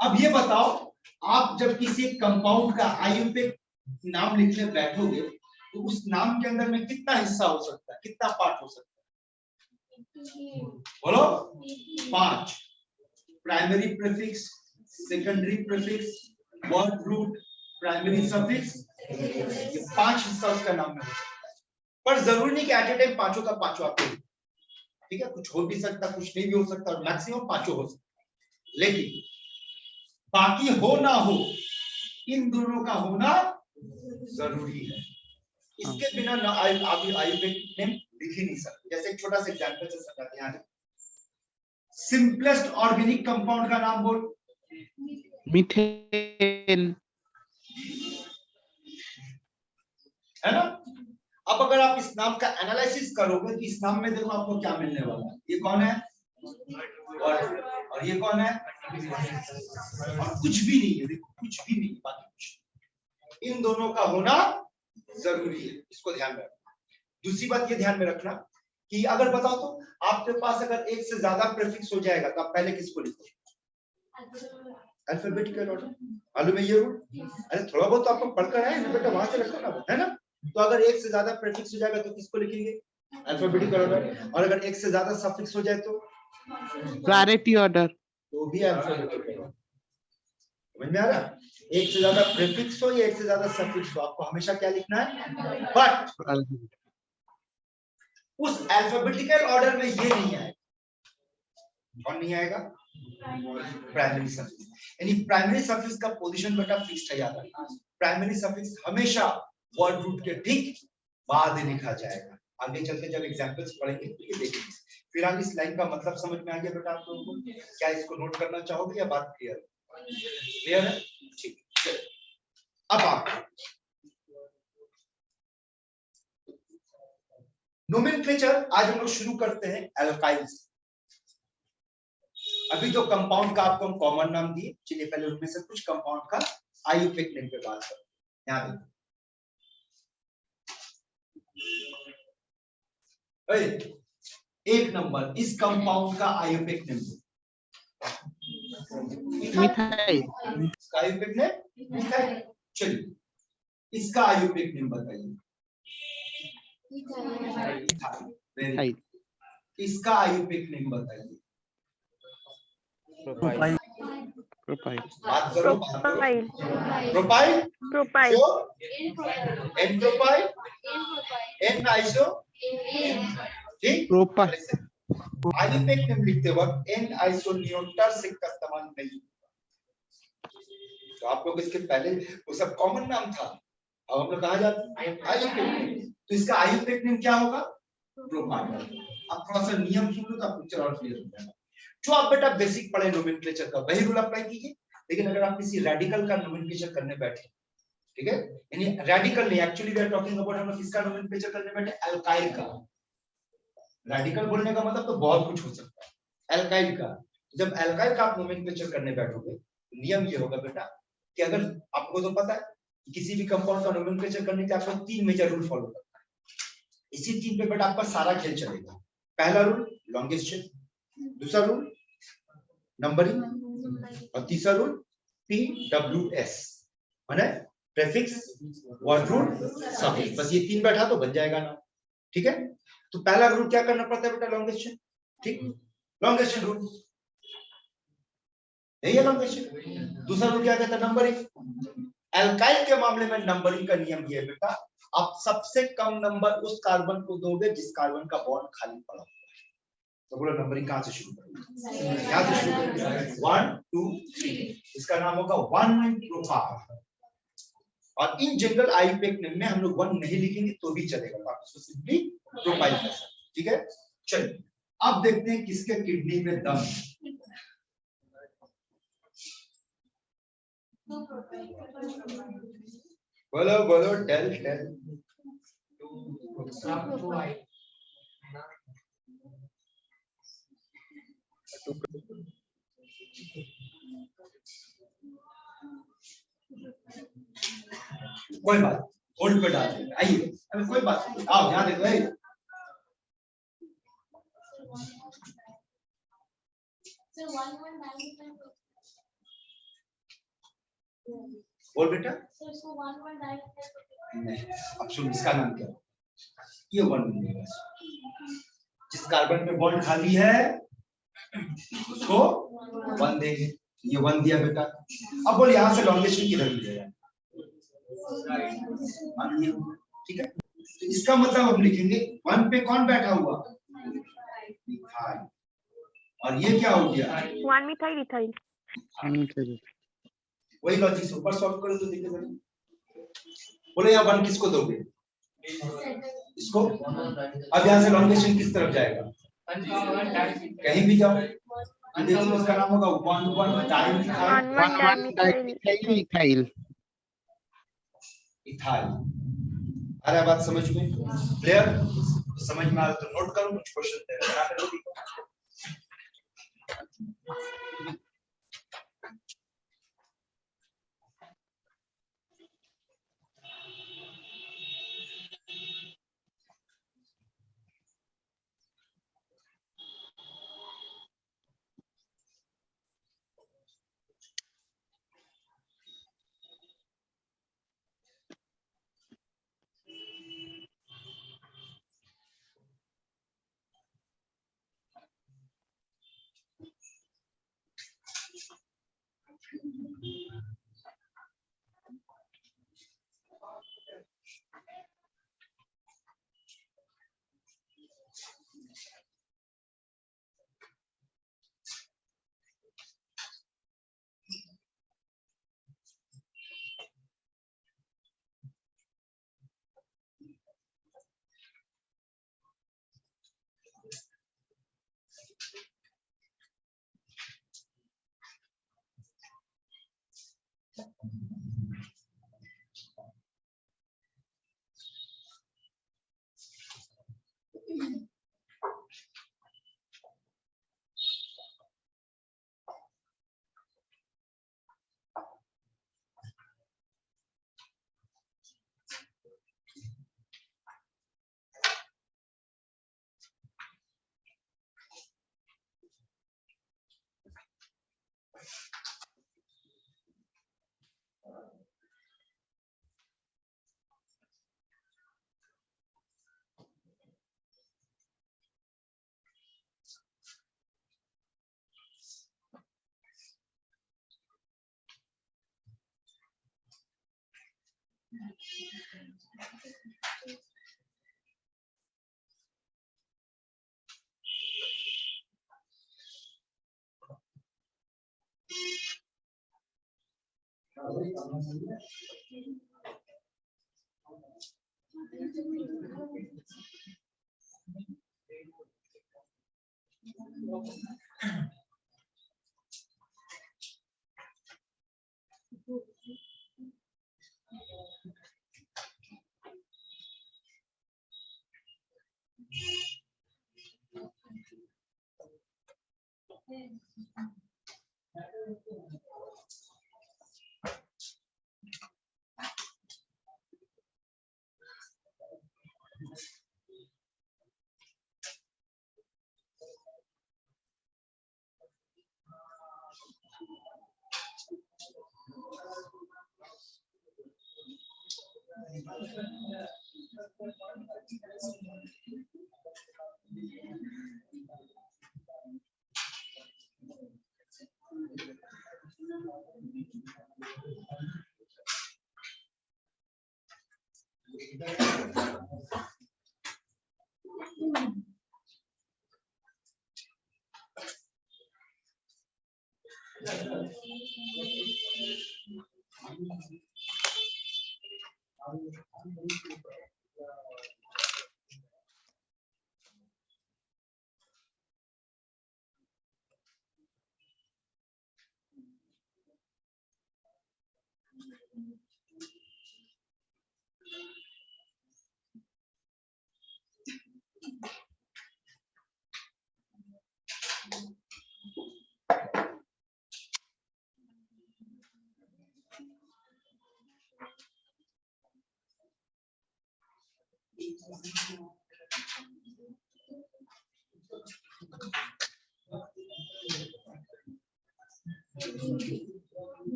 अब ये बताओ, आप जब किसी कंपाउंड का आयु पे नाम लिखने बैठोगे तो उस नाम के अंदर में कितना हिस्सा हो सकता है, कितना पार्ट हो सकता है? बोलो। 5। Primary prefix, secondary prefix, word root, primary suffix, ये 5 हिस्सा उसका नाम में हो सकता है। पर जरूरी नहीं कि एट ए टाइम पांचों का पांचों आपको, ठीक ठीक है, कुछ हो भी सकता, कुछ नहीं भी हो सकता, और मैक्सिमम 5 हो सकता। लेकिन बाकी हो ना हो, इन दोनों का होना जरूरी है। इसके बिना ना आयुर्वेदिक नेम लिख ही नहीं सकते। जैसे एक छोटा सा एग्जांपल से समझाते हैं। सिंपलेस्ट ऑर्गेनिक कंपाउंड का नाम बोल। मीथेन, है ना। अब अगर आप इस नाम का एनालिसिस करोगे तो इस नाम में देखो आपको क्या मिलने वाला है। ये कौन है? और ये कौन है? और कुछ भी नहीं है, देखो कुछ भी नहीं, बाकी कुछ। इन दोनों का होना जरूरी है, इसको ध्यान में रखना। दूसरी बात ये ध्यान में रखना कि अगर बताओ तो आपके पास अगर एक से ज्यादा प्रीफिक्स हो जाएगा तो आप पहले किसको लिखो? Alphabetical order. मालूम है ये रूल? अरे थोड़ा बहुत तो आपको पढ़कर आए ना बेटा, वहां से रखो ना, है ना। तो अगर एक से ज्यादा प्रीफिक्स हो जाएगा तो किसको लिखेंगे? Alphabetical order. और अगर एक से ज्यादा सफिक्स हो जाए तो प्रायोरिटी ऑर्डर, तो भी अल्फाबेटिकल ऑर्डर। समझ में आ रहा? एक से ज्यादा प्रीफिक्स हो या एक से ज्यादा सफिक्स हो, आपको हमेशा क्या लिखना है? बट उस अल्फाबेटिकल ऑर्डर में ये नहीं आएगा। कौन नहीं आएगा? Primary suffix. यानी प्राइमरी सफिक्स का पोजीशन बेटा फिक्स्ड है, याद रखना। प्राइमरी सफिक्स हमेशा वर्ड रूट के ठीक बाद लिखा जाएगा। आगे चल के जब एग्जांपल्स पढ़ेंगे तो ये देखेंगे। फिलहाल इस लाइन का मतलब समझ में आ गया बेटा आप लोगों को? क्या इसको नोट करना चाहोगे या बात क्लियर है? क्लियर है? ठीक है। अब आप नोमेनक्लेचर आज हम लोग शुरू करते हैं एल्काइल्स। अभी जो कंपाउंड का आपको हम कॉमन नाम दिए, चलिए पहले उनमें से कुछ कंपाउंड का आयुर्वेदिक नेम पे बात करते हैं। यहाँ देखो, एक नंबर इस कंपाउंड का आयुर्वेदिक नेम। मिथाइल, इसका आयुर्वेदिक नेम मिथाइल। चलिए इसका आयुर्वेदिक नेम बताइए। मिथाइल, इसका आयुर्वेदिक नेम बताइए। प्रोपाइल, बात करो, बात करो। Propyl, propyl, propyl, n propyl, n iso, ठीक। प्रोपाइल, आयुर्वेदिक नेम लिखते वक्त एन आइसोनियोटर्सिक का इस्तेमाल नहीं। तो आप लोग इसके पहले वो सब कॉमन नाम था, अब हम लोग कहाँ जाते हैं? आयुर्वेदिक। तो इसका आयुर्वेदिक नेम क्या होगा? प्रोपाइल। अब थोड़ा सा नियम सुन लो तो आप पिक्चर और क्लियर हो जाएगा। जो आप बेटा बेसिक पढ़े नोमेनक्लेचर का वही रूल अप्लाई कीजिए। लेकिन अगर आप किसी रेडिकल का नोमेनक्लेचर करने बैठे, ठीक है, यानी रेडिकल नहीं, actually we are talking about, हम लोग किसका नोमेनक्लेचर करने बैठे? अल्काइल का। रेडिकल बोलने का मतलब तो बहुत कुछ हो सकता है। अल्काइल का, जब अल्काइल का आप नोमेनक्लेचर करने बैठोगे, नियम ये होगा बेटा कि अगर आपको तो पता है किसी भी कंपाउंड का नोमेनक्लेचर करने के आपको 3 मेजर रूल फॉलो करना है। इसी 3 पे बेटा आपका सारा खेल चलेगा। पहला रूल लॉन्गेस्ट चेन, दूसरा रूल नंबरिंग, और तीसरा रूल PWS, माने प्रीफिक्स, वर्ड रूट, सफिक्स। बस ये 3 बैठा तो बन जाएगा ना, ठीक है। तो पहला रूल क्या करना पड़ता है बेटा? लॉन्गेस्ट चेन, ठीक, लॉन्गेस्ट चेन रूल यही है लॉन्गेस्ट चेन। दूसरा रूल क्या कहता है? नंबरिंग। एल्काइल के मामले में नंबरिंग का नियम ये है बेटा, आप सबसे कम नंबर उस कार्बन को दोगे जिस कार्बन का बॉन्ड खाली पड़ा हुआ है। तो बोलो नंबरिंग कहां से शुरू करेंगे? यहां से शुरू करेंगे। 1 2 3, इसका नाम होगा 1 प्रोपाइल। और इन जनरल आयुर्वेदिक नेम में हम लोग 1 नहीं लिखेंगे तो भी चलेगा, आप इसको सिंपली प्रोपाइल कर सकते हैं, ठीक है। चलिए अब देखते हैं किसके किडनी में दम है। बोलो बोलो, टेल टेल। कोई बात, होल्ड पे डाल देंगे, आइए, अरे कोई बात नहीं, आओ यहाँ देखो। बोल बेटा। अब सुन, इसका नाम क्या है? ये 1 मिलेगा। जिस कार्बन पे बॉन्ड खाली है उसको 1 देंगे। ये 1 दिया बेटा। अब बोल यहाँ से लॉन्गेस्ट किधर मिलेगा? ठीक है, तो इसका मतलब हम लिखेंगे 1 पे कौन बैठा हुआ? इथाइल, और ये क्या हो गया? 1 methyl ethyl. वही लॉजिक से ऊपर सॉल्व करो तो देखिए जरा, बोले यहाँ 1 किसको दोगे? इसको। अब यहाँ से लॉन्गेशन किस तरफ जाएगा? कहीं भी जाओ, तो देखिए इसका नाम होगा 1 di ethyl 1 dimethyl. Ethyl. Ethyl. आ रहा है बात समझ में? क्लियर? समझ में आ रहा तो नोट करो, कुछ क्वेश्चन दे बना कर दो।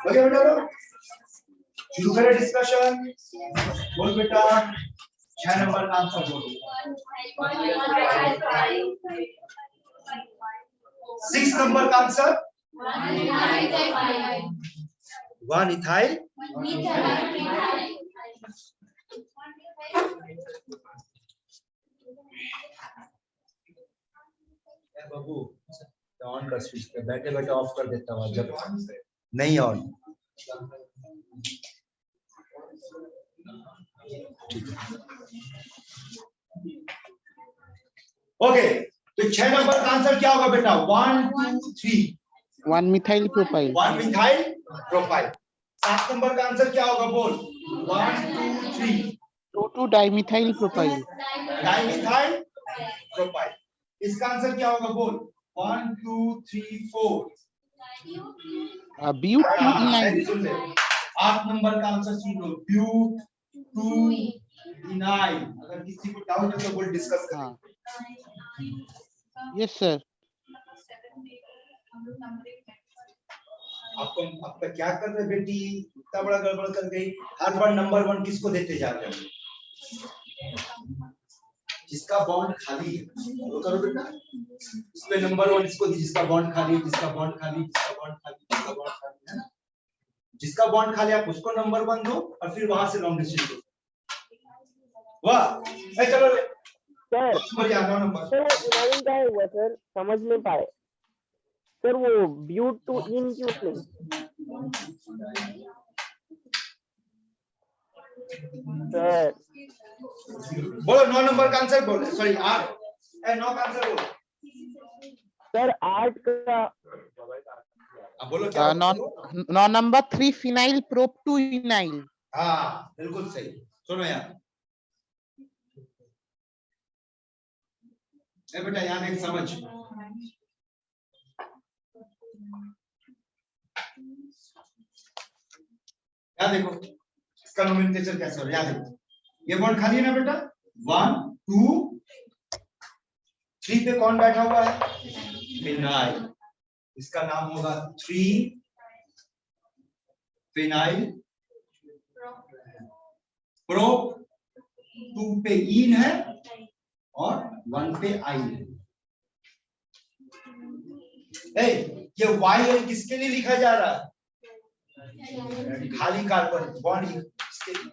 ओके बेटा, शुरू करें डिस्कशन। बोल बेटा, 6 नंबर का आंसर बोलो। 6 नंबर का आंसर 1 इथाइल। बाबू ऑन कर स्विच पे, बैठे बैठे ऑफ कर देता हूँ जब नहीं ऑन। ओके, तो 6 नंबर का आंसर क्या होगा बेटा? 1 2 3 1 methyl propyl 1 methyl propyl. 7 number का आंसर क्या होगा? बोल 1 2 3 2 dimethyl propyl डाइमिथाइल प्रोपाइल। इसका आंसर क्या होगा? बोल 1 2 3 4 but 2 8 नंबर का आंसर सुन लो, ब्यूट 2 इनाइल। अगर किसी को डाउट है तो बोल डिस्कस करें। हाँ yes sir आपका क्या कर रहे बेटी? इतना बड़ा गड़बड़ कर गई। हर बार नंबर 1 किसको देते जा रहे हो? जिसका बॉन्ड खाली है वो करो बेटा। इसमें नंबर 1 इसको जिसका बॉन्ड खाली है, जिसका बॉन्ड खाली, जिसका बॉन्ड खाली, जिसका बॉन्ड खाली है ना। जिसका बॉन्ड खाली आप उसको नंबर 1 दो और फिर वहां से लॉन्ग डिस्टेंस दो। वाह, चलो सर नंबर सर 11 का हुआ सर, समझ नहीं पाए सर। वो ब्यूट टू इन क्यों नहीं? सर बोलो 9 नंबर का आंसर बोलो। सॉरी 8 9 का आंसर बोलो सर 8 का अब बोलो क्या non बोलो? non number 3 phenyl prop 2 vinyl. हाँ बिल्कुल सही। सुनो यार, ए बेटा यहाँ देख समझ, यहाँ देखो इसका नोमेनक्लेचर कैसे हो रहा है, यहाँ देखो ये बॉन्ड खाली है ना बेटा, 1 2 3 पे कौन बैठा हुआ है? फिनाइल। इसका नाम होगा 3 फिनाइल प्रोप, 2 पे इन है और 1 पे आइन है। ये YL किसके लिए लिखा जा रहा है? खाली कार्बन बॉन्ड इसके लिए,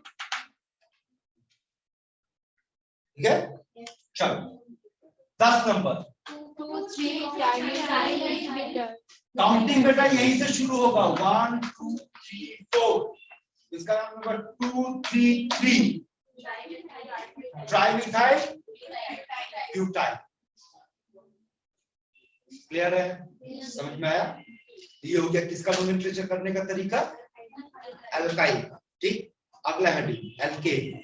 ठीक है। चलो 10 नंबर काउंटिंग बेटा यहीं से शुरू होगा, 1 2 3 4, इसका नाम होगा 2 3 3 ट्राइमिथाइल ब्यूटाइल। क्लियर है, समझ में आया? ये हो गया किसका नोमेनक्लेचर करने का तरीका, एल्काइल का। ठीक, अगला हेडिंग एल्केन।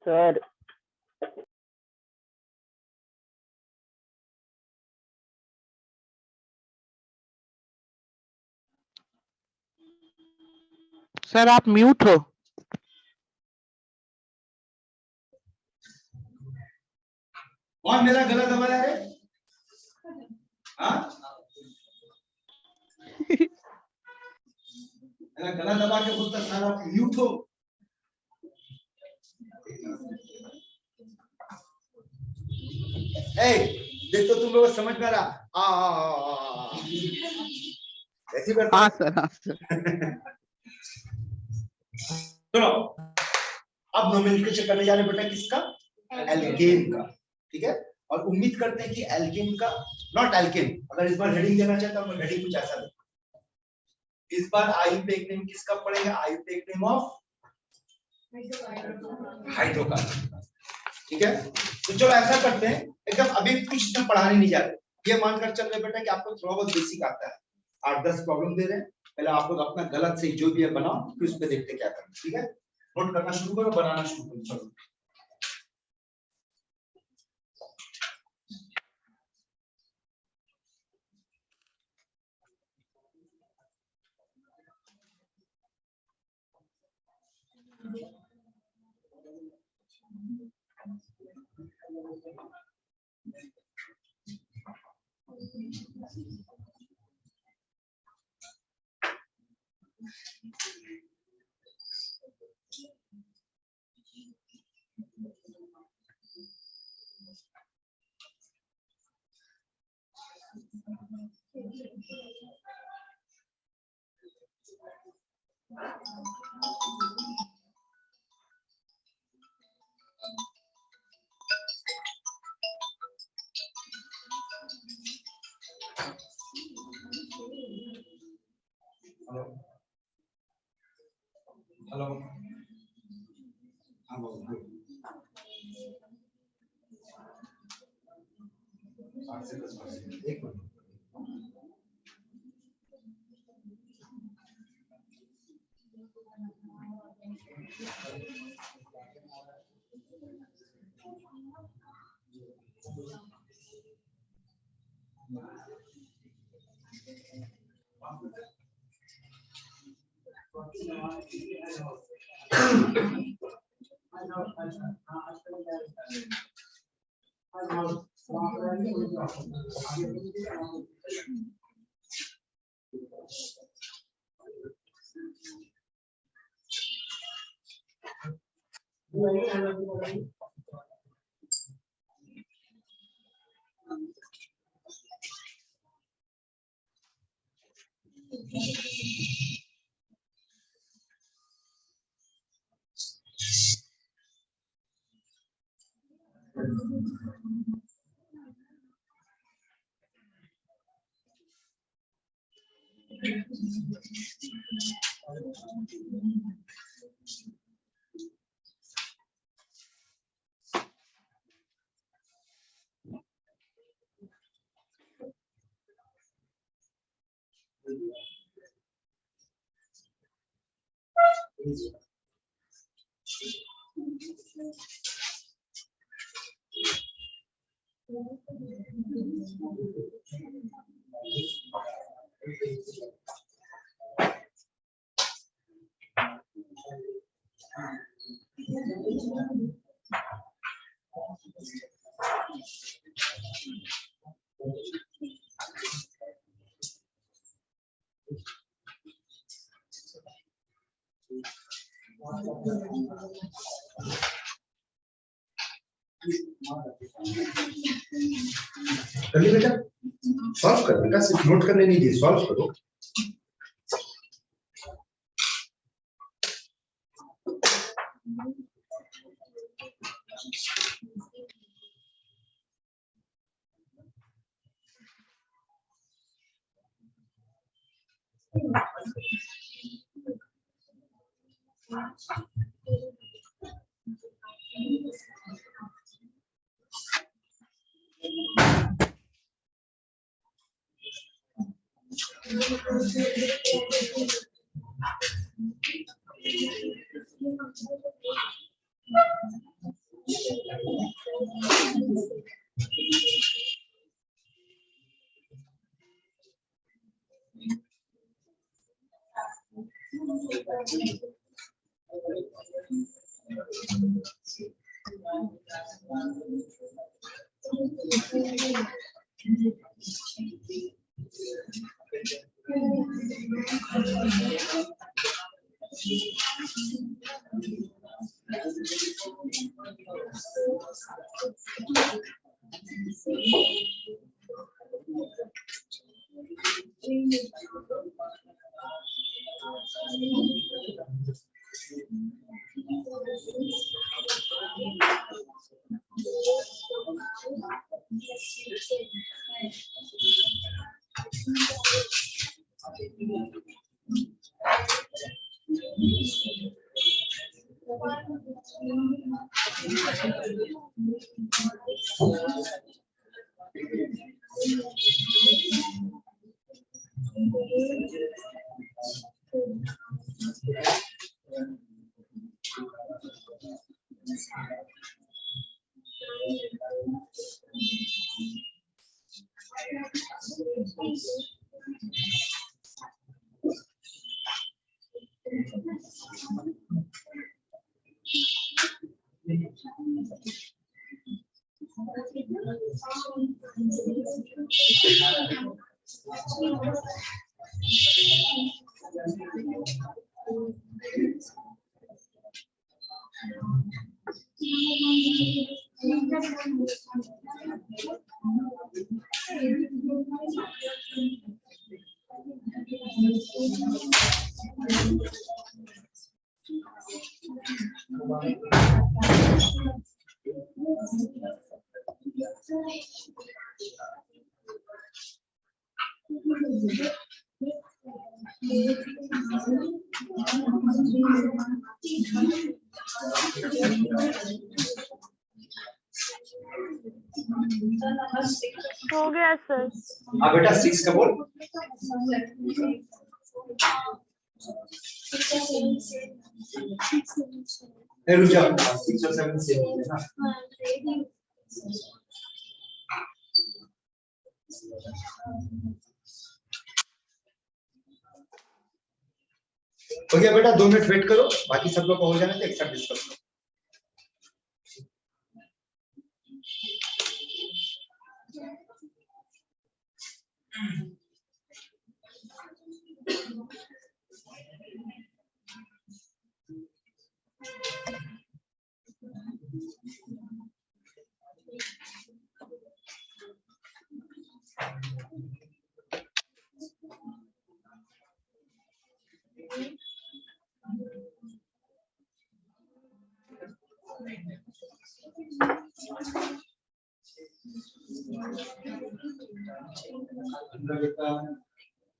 सर सर आप म्यूट हो। कौन मेरा गला दबाया रे? हाँ मेरा गला दबा के बोलता सारा म्यूट हो। देख तो तुम लोग समझ में आ रहा? ऐसी बात। हाँ सर, हाँ सर। सुनो, अब नोमेनक्लेचर करने जा रहे बेटा किसका, एल्केन का। ठीक है, और उम्मीद करते हैं कि एल्केन का, नॉट एल्केन, अगर इस बार हेडिंग देना चाहता हूं, हेडिंग कुछ ऐसा दे। इस बार आयुपेक नेम किसका पड़ेगा, आयुपेक नेम ऑफ हाइड्रोकार्बन। ठीक है, तो चलो ऐसा करते हैं, एकदम अभी कुछ इसमें पढ़ाने नहीं जा रहे, ये मानकर चल रहे बेटा कि आपको थोड़ा बहुत बेसिक आता है। 8-10 प्रॉब्लम दे रहे हैं, पहले आप लोग अपना गलत सही जो भी है बनाओ, फिर उस पे देखते क्या करना। ठीक है, नोट करना शुरू करो, बनाना शुरू करो। चलो हेलो हेलो, हाँ बोलो। 8 से 10%, एक मिनट। कर ली बेटा, सॉल्व कर बेटा, सिर्फ नोट करने नहीं दिए, सॉल्व करो। हो गया सर। हाँ बेटा, 6 का बोल। रुक जाओ, 6 और 7 सेम है ना। हो गया बेटा, 2 मिनट वेट करो, बाकी सब लोग को हो जाने तो एक साथ डिस्कस करो।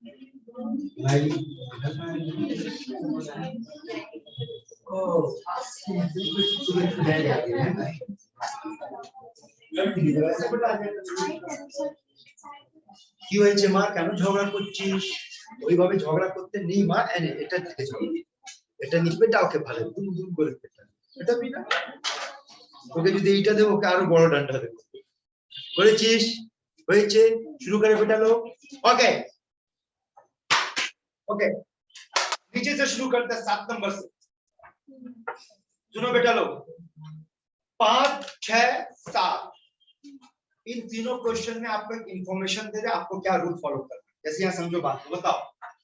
কি হয়েছে মা, কেন ঝগড়া করছিস? ওইভাবে ঝগড়া করতে নেই মা, এটা থেকে ঝগড়া, এটা নিবে, এটা ওকে ভালো দুম দুম করে পেটা, এটা বি না, ওকে যদি এইটা দেবো ওকে আরো বড় ডান্ডা দেবো। করেছিস? হয়েছে, शुरू करे बेटा लोग। ओके ओके, नीचे से शुरू करते हैं 7 नंबर से। सुनो बेटा लोग, 5, 6, 7 इन तीनों क्वेश्चन में आपको एक इंफॉर्मेशन दे रहे, आपको क्या रूल फॉलो करना है। जैसे यहाँ समझो बात, बताओ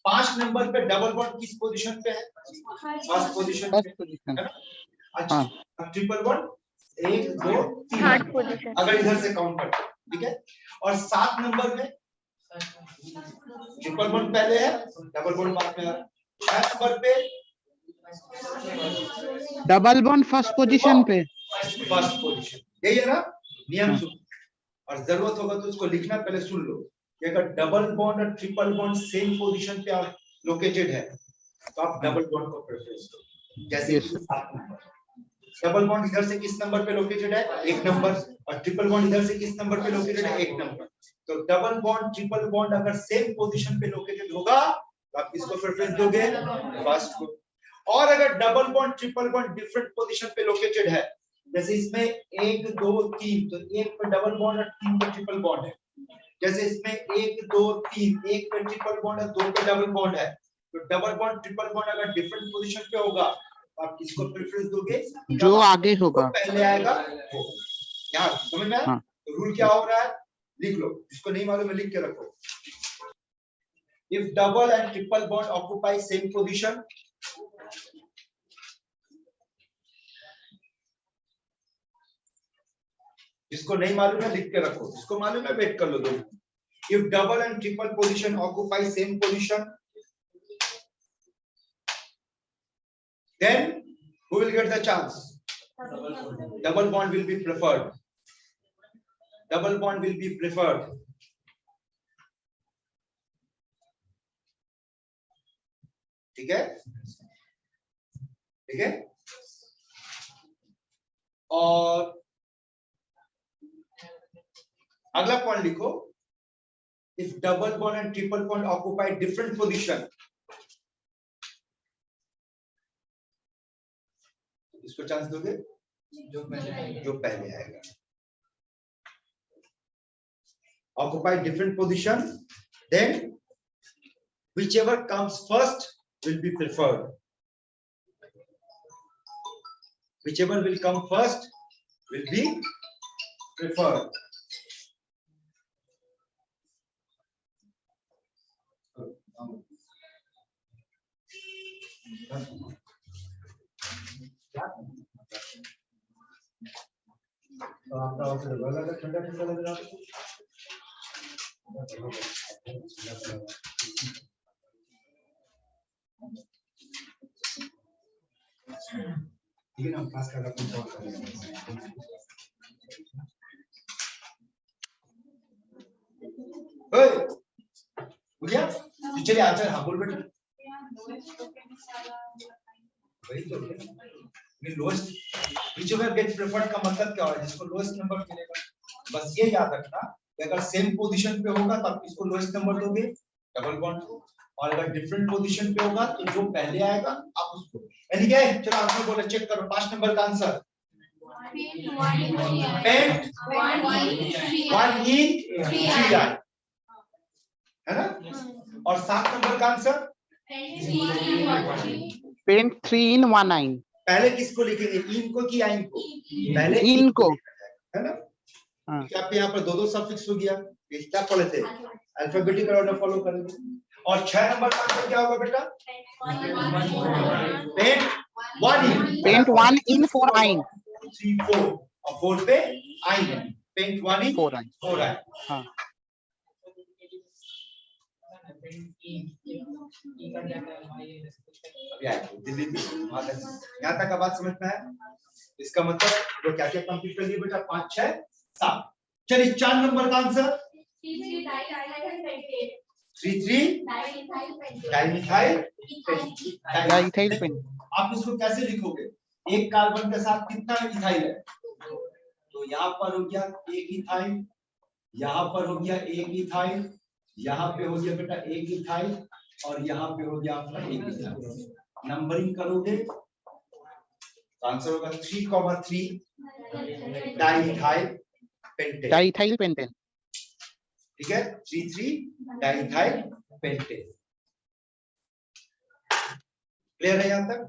5 नंबर पे डबल बॉन्ड किस पोजीशन पे है? फर्स्ट पोजीशन पे, है ना? अच्छा, ट्रिपल बॉन्ड 1, 2, 3 थर्ड पोजीशन। अगर इधर से काउंट करते हैं, ठीक है। और 7 नंबर में ट्रिपल बॉन्ड पहले है, डबल बॉन्ड बाद में है। 6 नंबर पे डबल बॉन्ड फर्स्ट पोजीशन पे, फर्स्ट पोजीशन, यही है ना नियम। सुन, और जरूरत होगा तो उसको लिखना, पहले सुन लो कि अगर डबल बॉन्ड और ट्रिपल बॉन्ड सेम पोजीशन पे लोकेटेड है तो आप डबल बॉन्ड को प्रेफरेंस दो। जैसे Yes, कि 7 नंबर, डबल बॉन्ड इधर से किस नंबर पे लोकेटेड है? 1 नंबर, और ट्रिपल बॉन्ड इधर से किस नंबर पे लोकेटेड है? 1 नंबर। तो डबल बॉन्ड ट्रिपल बॉन्ड अगर सेम पोजीशन पे लोकेटेड होगा तो आप किसको प्रेफरेंस दोगे? फर्स्ट को। और अगर double bond triple bond different position पे लोकेटेड है, जैसे इसमें 1, 2, 3, तो 1 पे डबल बॉन्ड और 3 पे ट्रिपल बॉन्ड है। जैसे इसमें 1, 2, 3, 1 पे ट्रिपल बॉन्ड और 2 पे डबल बॉन्ड है, तो डबल बॉन्ड ट्रिपल बॉन्ड अगर डिफरेंट पोजीशन पे होगा तो आप किसको प्रेफरेंस दोगे? जो आगे होगा पहले आएगा वो। यहाँ समझ में आया? हाँ। तो रूल क्या हो रहा है, लिख लो, जिसको नहीं मालूम है लिख के रखो। If double and triple bond occupy same position, जिसको नहीं मालूम है लिख के रखो, जिसको मालूम है वेट कर लो 2 minute. If double and triple position occupy same position, then who will get the chance? Double bond will be preferred. Double bond will be preferred. ठीक है, ठीक है। और अगला पॉइंट लिखो, if double bond and triple bond occupy different position, इसको chance दोगे? जो पहले आएगा। Occupy different position, then whichever comes first will be preferred. Whichever will come first will be preferred. तो आपका उसे लगा ठंडा ठंडा लग रहा है। ठीक है ना, पास का अपन सॉल्व करेंगे। ओए बुझिया, चलिए आंसर हाँ बोल बेटा। वही तो ये लोएस्ट व्हिचएवर गेट प्रेफर्ड का मतलब क्या है? जिसको लोएस्ट नंबर मिलेगा। बस ये याद रखना कि अगर सेम पोजीशन पे होगा तो आप किसको लोएस्ट नंबर दोगे? डबल बॉन्ड को। और अगर डिफरेंट पोजीशन पे होगा तो जो पहले आएगा आप उसको। यानी क्या है? चलो आंसर बोलो, चेक करो 5 नंबर का आंसर। पेंट 1 in 3 line, है ना? और 7 नंबर का आंसर पेंट 3 in 1 line। पहले किसको लिखेंगे? इन को कि आइन को? पहले इन को, है ना? हाँ। क्या पे यहाँ पर दो सफिक्स हो गया? ये क्या पढ़े थे? अल्फाबेटिकल ऑर्डर फॉलो करेंगे। और 6 नंबर का आंसर क्या होगा बेटा? Pent 1 in, pent 1 in 4 line। 3, 4 और 4 पे आइन। Paint 1 in 4 line। 4 आइन। हाँ। दिल्ली यहाँ तक का बात समझ में है? इसका मतलब वो क्या क्या कंप्लीट कर लिए बेटा? 5, 6, 7। चलिए 4 नंबर का आंसर 3 डाइमिथाइल डाइथाइल पेंटेन। आप इसको कैसे लिखोगे? एक कार्बन के साथ कितना इथाइल है? तो यहाँ पर हो गया एक इथाइल, यहाँ पर हो गया एक इथाइल, यहाँ पे हो गया बेटा एक इथाइल और यहाँ पे हो गया आपका एक इथाइल। नंबरिंग करोगे तो आंसर होगा 3,3 डाइथाइल पेंटेन। Diethyl pentane. ठीक है, 3,3 डाइथाइल पेंटेन। क्लियर है यहाँ तक?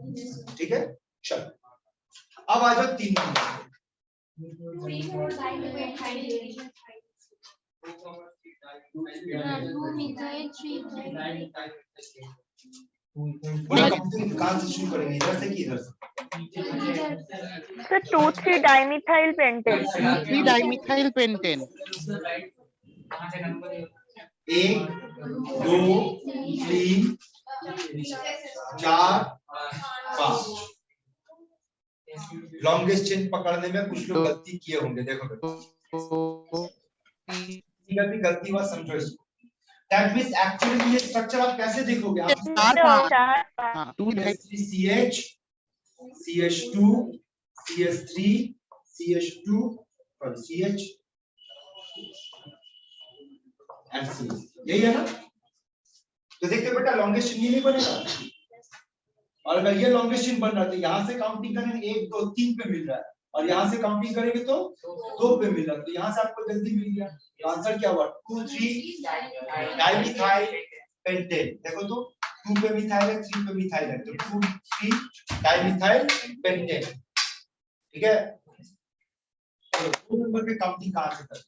ठीक है, चलो अब आ जाओ 3 नंबर। 2 कहां से शुरू करेंगे, इधर से कि इधर से? Sir 2,3 dimethyl pentane. 3 dimethyl pentane. 1 2 3 4 5। Longest chain पकड़ने में कुछ लोग गलती किए होंगे, देखो गलती हुआ समझो इसको। That means actually ये स्ट्रक्चर आप कैसे देखोगे? आप CH CH2 CH3 CH2 और CH and CH, यही है ना? तो देखते बेटा लॉन्गेस्ट चेन नहीं बनेगा, और अगर ये लॉन्गेस्ट चेन बन रहा है तो यहाँ से काउंटिंग करेंगे 1 2 3 पे मिल रहा है, और यहाँ से काउंटिंग करेंगे तो 2 पे मिल रहा है, तो यहाँ से आपको जल्दी मिल गया। तो आंसर क्या हुआ? 2,3 डाइमिथाइल पेंटेन। देखो तो 2 पे मिथाइल है, 3 पे मिथाइल है, तो 2,3 डाइमिथाइल पेंटेन। ठीक है, तो 2 नंबर पे काउंटिंग कहां से करें?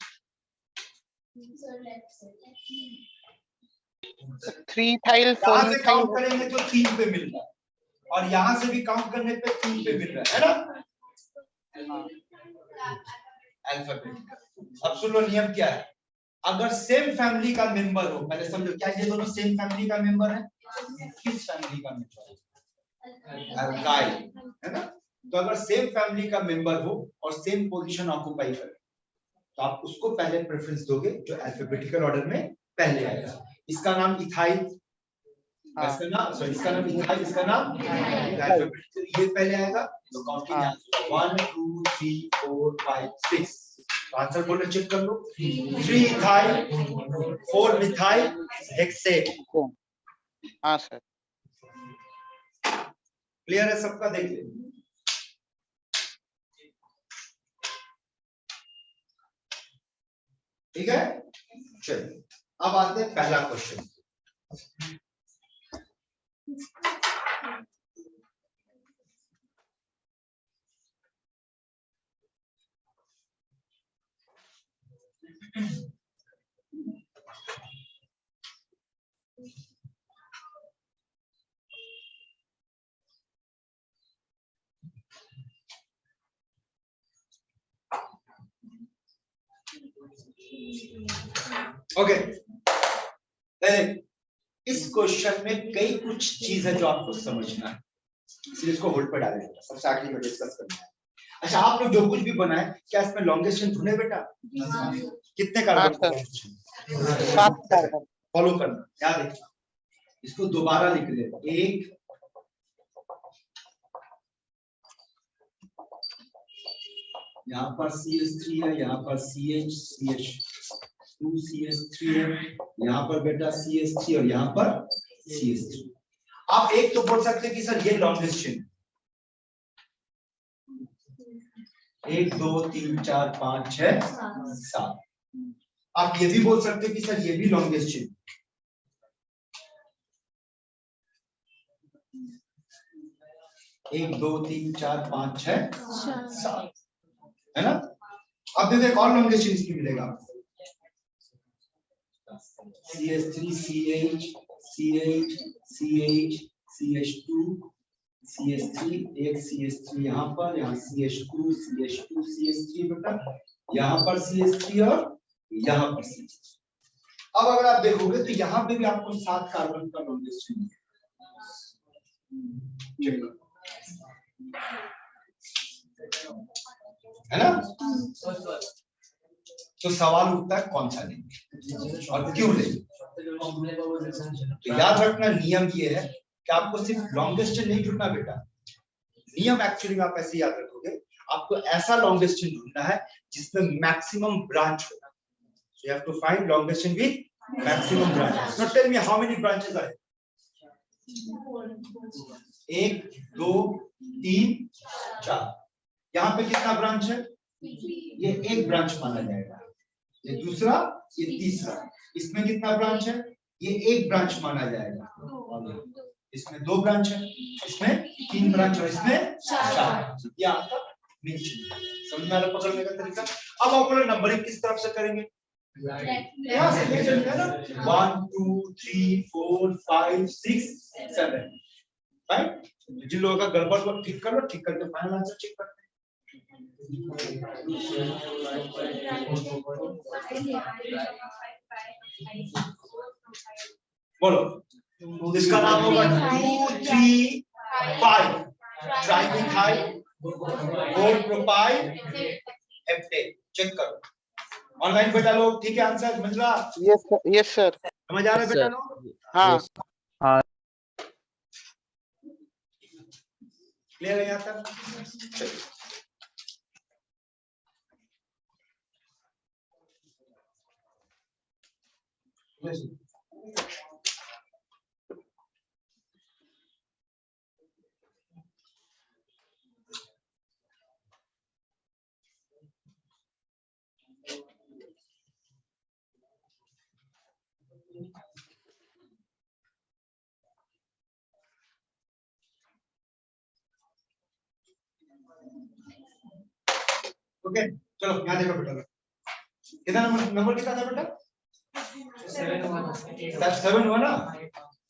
3 थाइल 4 यहाँ से मिथाइल। काउंट करेंगे तो 3 पे मिल रहा है, और यहाँ से भी काउंट करने पे 3 पे मिल रहा है ना? अल्फाबेट। अब सुन लो नियम क्या है। अगर सेम फैमिली का मेंबर हो, पहले समझो क्या ये दोनों सेम फैमिली का मेंबर है? किस फैमिली का मेंबर है? अल्काइल, है ना? तो अगर सेम फैमिली का मेंबर हो और सेम पोजीशन ऑक्युपाई करे तो आप उसको पहले प्रेफरेंस दोगे जो अल्फाबेटिकल ऑर्डर में पहले आएगा। इसका नाम इथाइल, इसका नाम सॉरी इसका नाम इथाइल, इसका नाम अल्फाबेटिकल ये पहले आएगा, तो काउंटिंग 1 2 3 4 5 6। आंसर बोलो, चेक कर लो। 3 इथाइल 4 मिथाइल हेक्सेन। हाँ सर। क्लियर है सबका? देख ले। ठीक है, चलिए अब आते हैं पहला क्वेश्चन। ओके, इस क्वेश्चन में कई कुछ चीज है जो आपको समझना है, इसलिए इसको होल्ड पर डालें, सबसे आखिरी में डिस्कस करना है। अच्छा, आप लोग जो कुछ भी बनाए क्या इसमें लॉन्गेस्ट चेन ढूंढे बेटा? कितने कार्बन? 7 कार्बन। फॉलो करना, याद रखना। इसको दोबारा लिख ले, 1 यहाँ पर CH3 है, यहाँ पर CH CH2 CH3 है, यहाँ पर बेटा CH3 और यहाँ पर CH3। आप एक तो बोल सकते हैं कि सर ये लॉन्गेस्ट चेन 1 2 3 4 5 6 7। आप ये भी बोल सकते हैं कि सर ये भी लॉन्गेस्ट चेन 1 2 3 4 5 6 7, है ना? अब देखो एक और लॉन्गेस्ट चेन इसकी मिलेगा, CH3 CH CH CH CH2 CH3, एक CH3 यहाँ पर, यहाँ CH2 CH2 CH3 बेटा, यहाँ पर CH3 और यहाँ पर CH3। अब अगर आप देखोगे तो यहाँ पे भी आपको 7 कार्बन का लॉन्गेस्ट चेन है ना? तो सवाल उठता है कौन सा लेंगे और क्यों लेंगे? तो याद रखना नियम ये है कि आपको सिर्फ लॉन्गेस्ट चेन नहीं ढूंढना बेटा, नियम एक्चुअली में आप ऐसे याद रखोगे, आपको ऐसा लॉन्गेस्ट चेन ढूंढना है जिसमें मैक्सिमम ब्रांच हो। So you have to find longest chain with maximum branches. Now tell me how many branches are? 1, 2, 3, 4. यहाँ पे कितना ब्रांच है? ये एक ब्रांच माना जाएगा। ये दूसरा, ये तीसरा। इसमें कितना ब्रांच है? ये एक ब्रांच माना जाएगा। इसमें 2 ब्रांच है, इसमें 3 ब्रांच और इसमें 4। ये आपका मेन चेन। समझ में आ रहा पकड़ने का तरीका? अब आप लोग नंबरिंग किस तरफ से करेंगे? यहाँ से ले चलते हैं ना, 1 2 3 4 5 6 7, राइट? जिन लोगों का गड़बड़ को ठीक कर लो, ठीक करके फाइनल आंसर चेक करते हैं। बोलो, इसका नाम होगा 2 3 5 ट्राइमिथाइल 4 प्रोपाइल हेप्टेन। चेक करो ऑनलाइन बेटा लोग, ठीक है? आंसर समझ रहा? Yes sir. समझ आ रहा है बेटा लोग? हाँ क्लियर है यहाँ तक? ओके चलो यहाँ देखो बेटा, कितना नंबर कितना था बेटा? 7 हुआ ना?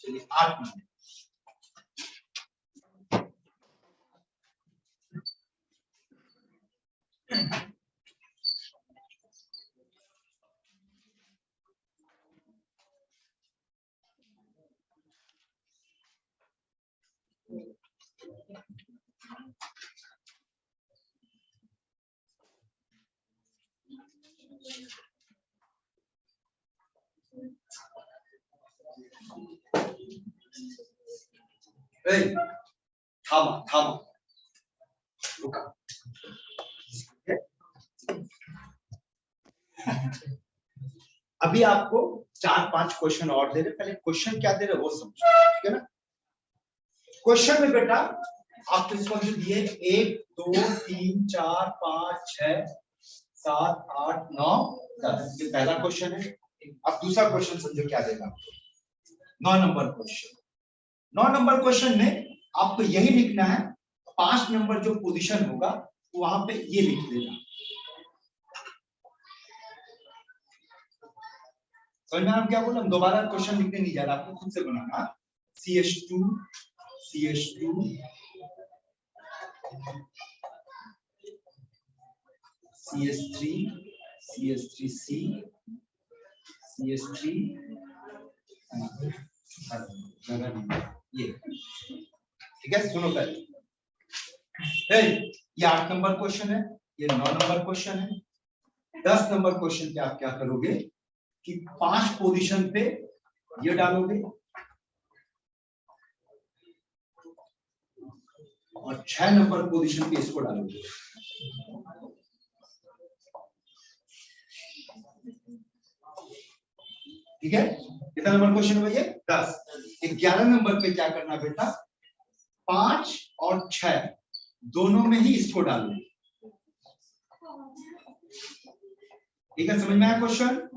चलिए 8 में थामा रुका। अभी आपको 4-5 क्वेश्चन और दे रहे, पहले क्वेश्चन क्या दे रहे वो समझो, ठीक है ना? क्वेश्चन में बेटा आपको इसको जो दिए 1 2 3 4 5 6 7 8 9 10, ये पहला क्वेश्चन है। अब दूसरा क्वेश्चन समझो क्या देगा आपको। 9 नंबर क्वेश्चन। 9 नंबर क्वेश्चन में आपको यही लिखना है, 5 नंबर जो पोजीशन होगा वहां पे ये लिख देना। समझ में? हम क्या बोल रहे हैं, दोबारा क्वेश्चन लिखने नहीं जा रहा, आपको खुद से बनाना। CH2 CH2 CH3 CH3C CH3 ये, ठीक है? सुनो पहले, ये 8 नंबर क्वेश्चन है, ये 9 नंबर क्वेश्चन है। 10 नंबर क्वेश्चन पे आप क्या करोगे कि 5 पोजीशन पे ये डालोगे और 6 नंबर पोजीशन पे इसको डालोगे। ठीक है? कितना नंबर क्वेश्चन है भैया? 10। 11 नंबर पे क्या करना बेटा, 5 और 6 दोनों में ही इसको डालो। ठीक है? समझ में आया क्वेश्चन?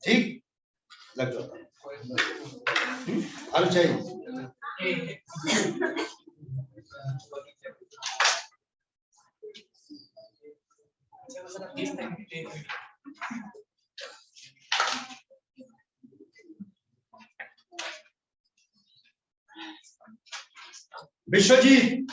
ठीक लग जाता है। हेलो चाहिए विश्वजीत,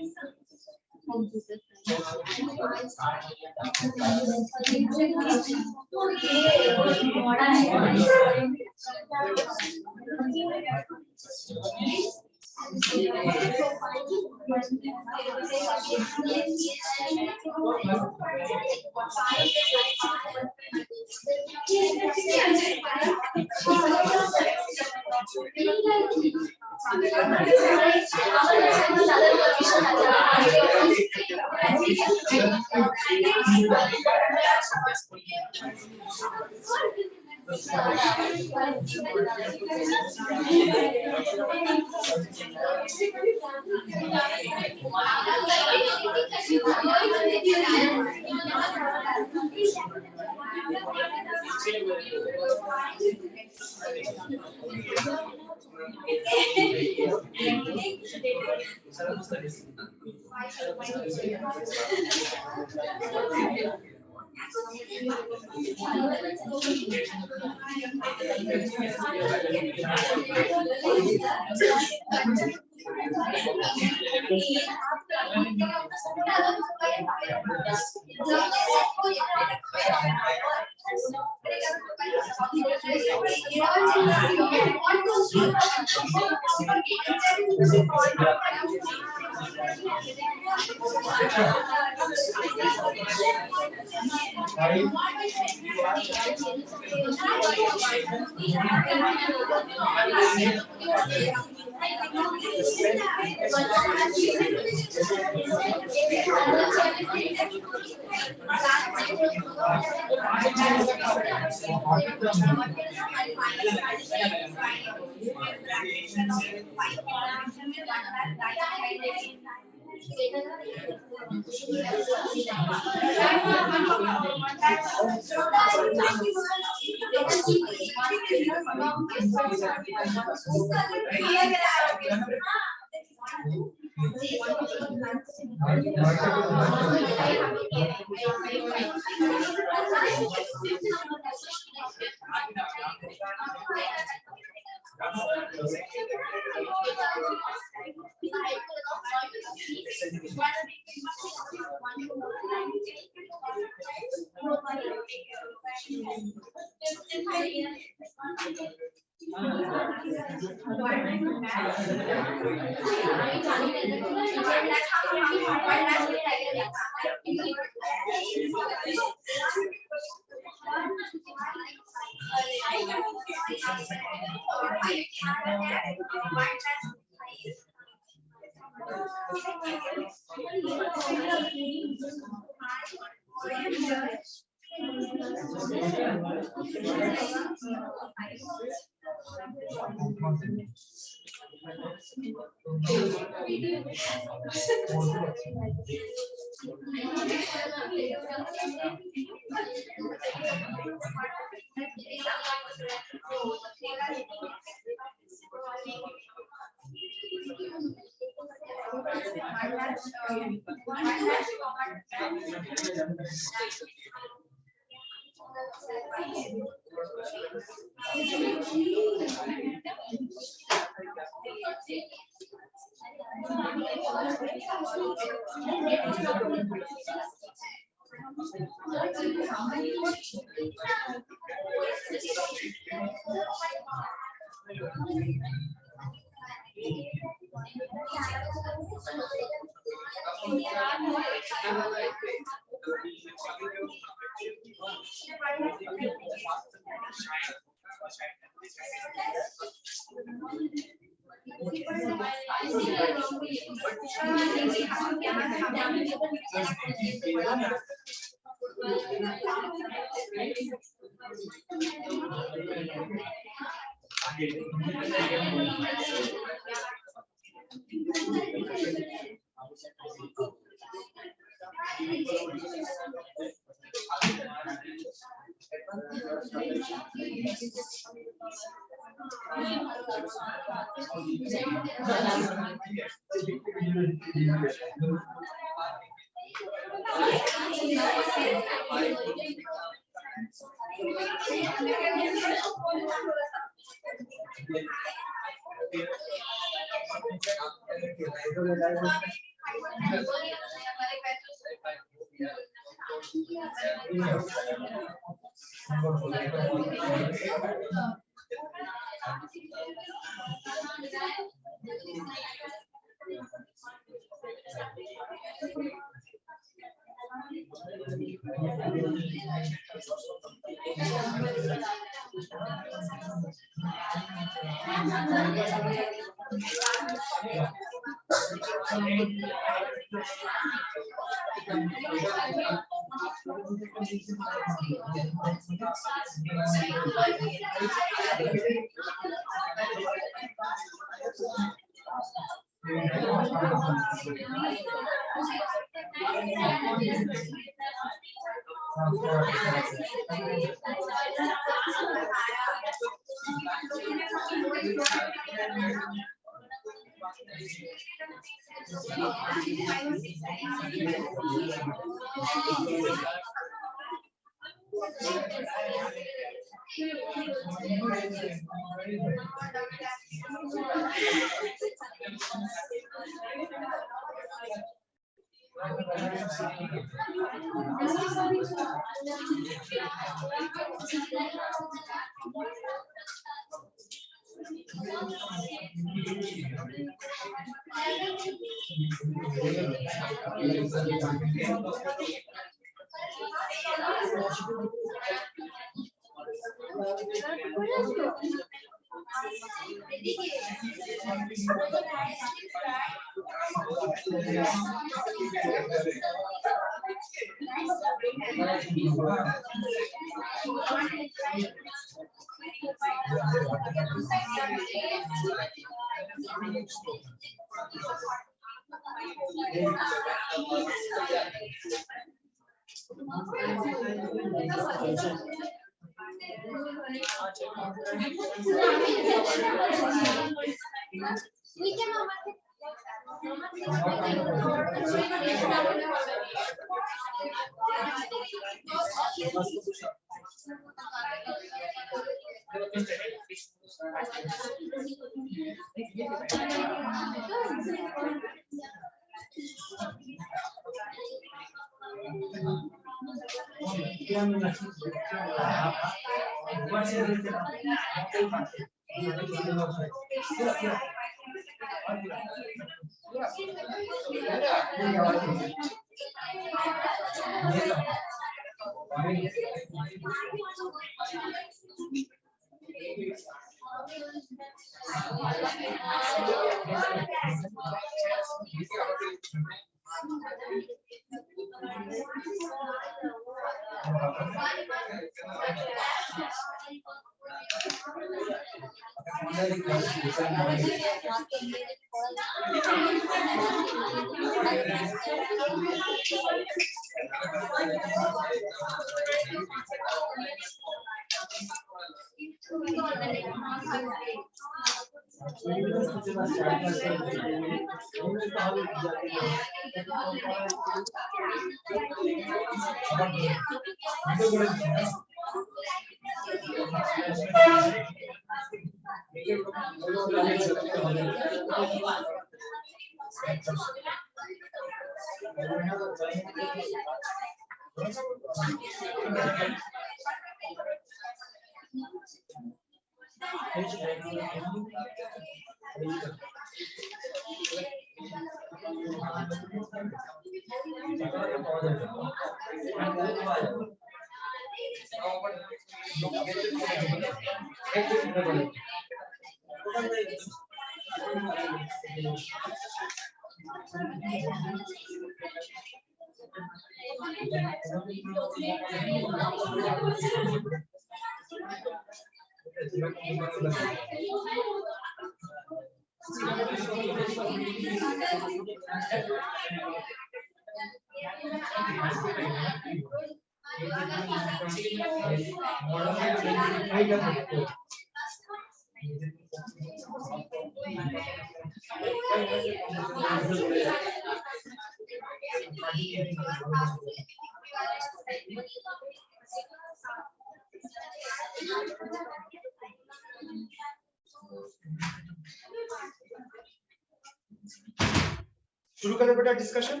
शुरू करें बेटा डिस्कशन।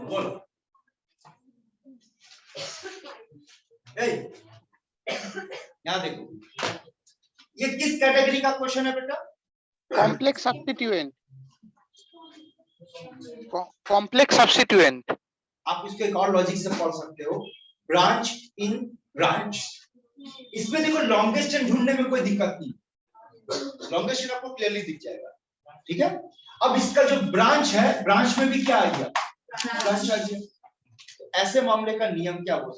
बोलो यहाँ देखो, ये किस कैटेगरी का क्वेश्चन है बेटा? Complex substituent. Complex substituent. आप इसको एक और लॉजिक से पढ़ सकते हो, ब्रांच इन ब्रांच। इसमें देखो लॉन्गेस्ट चेन ढूंढने में कोई दिक्कत नहीं, लॉन्गेस्ट चेन आपको क्लियरली दिख जाएगा, ठीक है। अब इसका जो ब्रांच है, ब्रांच में भी क्या आ गया? ब्रांच आ गया। तो ऐसे मामले का नियम क्या होगा?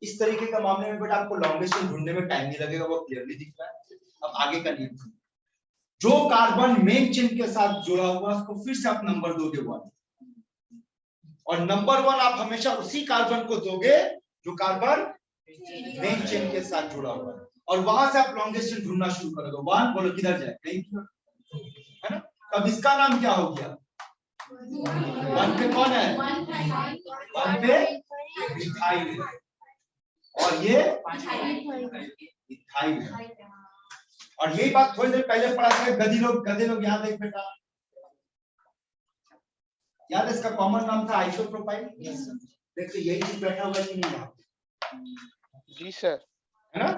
इस तरीके का मामले में बेटा आपको लॉन्गेस्ट चेन ढूंढने में टाइम नहीं लगेगा, वो क्लियरली दिख रहा है। अब आगे का नियम, जो कार्बन मेन चेन के साथ जुड़ा हुआ उसको फिर से आप नंबर दोगे 1, और नंबर 1 आप हमेशा उसी कार्बन को दोगे जो कार्बन मेन चेन के साथ जुड़ा हुआ है, और वहां से आप लॉन्गेस्ट चेन ढूंढना शुरू करोगे। 1 बोलो किधर जाए, कहीं है ना। अब इसका नाम क्या हो गया? 1 पे कौन है? 1 पे मिथाइल, और ये मिथाइल है। और यही बात थोड़ी देर पहले पढ़ा था, गधे लोग याद है बेटा? याद है इसका कॉमन नाम था आइसोप्रोपाइल। देखो यही चीज बैठा हुआ है कि नहीं यहाँ? जी सर, है ना।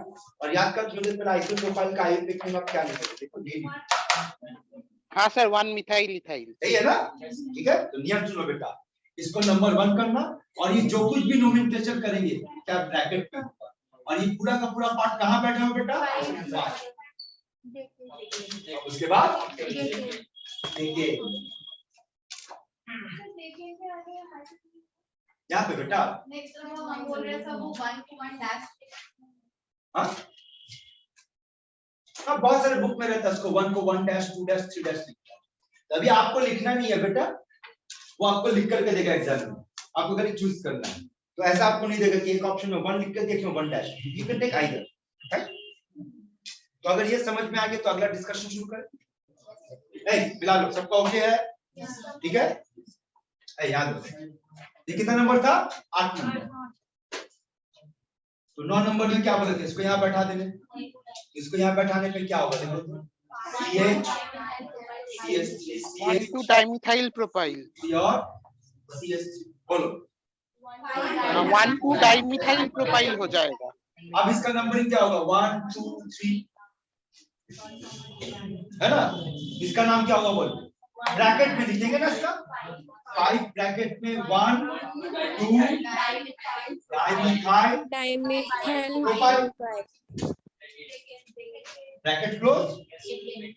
और याद कर थोड़ी देर पहले आइसोप्रोपाइल का आयु देखने में आप क्या लिखोगे? देखो ये, हाँ सर, 1 मिथाइल इथाइल, यही है ना, ठीक है। तो नियम सुनो बेटा, इसको नंबर 1 करना, और ये जो कुछ भी नोमेनक्लेचर करेंगे क्या ब्रैकेट में, और ये पूरा का पूरा पार्ट कहाँ बैठा हो बेटा? 5। उसके बाद देखिए यहाँ पे बेटा नेक्स्ट हम बोल रहे थे वो 1 to 1 डैश। हाँ हाँ बहुत सारे बुक में रहता है उसको 1 को 1 डैश 2 डैश 3 डैश लिखता है। तभी आपको लिखना नहीं है बेटा, वो आपको लिख करके देगा एग्जाम में, आपको खाली चूज करना है। तो ऐसा आपको नहीं देगा कि एक ऑप्शन में 1 लिख कर देखिए 1 dash, you can take either, right. तो अगर ये समझ में आ गया तो अगला डिस्कशन शुरू करें। नहीं फिलहाल सबका ओके है, ठीक है। याद रखो ये कितना नंबर था, 8 नंबर। तो 9 नंबर में क्या बोले थे, इसको यहाँ बैठा देने, इसको यहाँ बैठाने पे क्या होगा देखो, CH CH3 1 2 डाइमिथाइल प्रोपाइल, और CH3 बोलो। 1 2 डाइमिथाइल प्रोपाइल हो जाएगा। अब इसका नंबरिंग क्या होगा, 1 2 3 है ना। इसका नाम क्या होगा बोल, ब्रैकेट में लिखेंगे ना इसका, 5 ब्रैकेट में 1 2 डाइमिथाइल प्रोपाइल, ब्रैकेट क्लोज,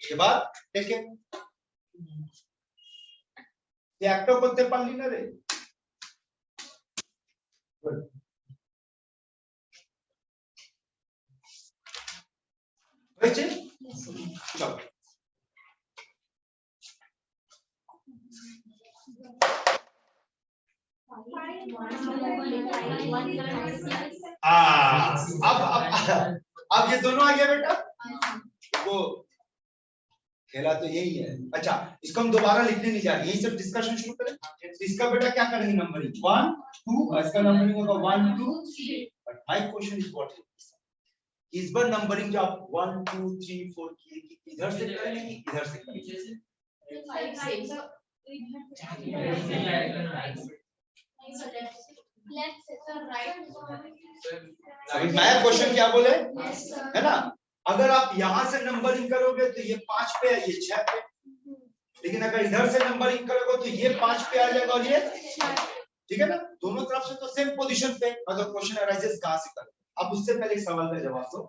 के बाद देखिए ये एक्टिव করতে পারলি না রে। হয়েছে, চলো अब ये दोनों आ गया बेटा, वो खेला तो यही है। अच्छा इसको हम दोबारा लिखने नहीं जा रहे, यही सब डिस्कशन शुरू करें। इसका बेटा क्या करेंगे नंबरिंग 1 2, इसका नंबरिंग होगा 1 2 3। But my question is what is bar numbering जो आप 1 2 3 4 किए कि इधर से करेंगे कि इधर से करेंगे, अभी नया क्वेश्चन क्या बोले है ना। अगर आप यहां से नंबरिंग करोगे तो ये 5 पे है, ये 6 पे, लेकिन अगर इधर से नंबरिंग करोगे तो ये 5 पे आ जाएगा और ये, ठीक है ना। दोनों तरफ से तो सेम पोजीशन पे, मतलब क्वेश्चन अराइजेस कहां से करें। अब उससे पहले एक सवाल का जवाब दो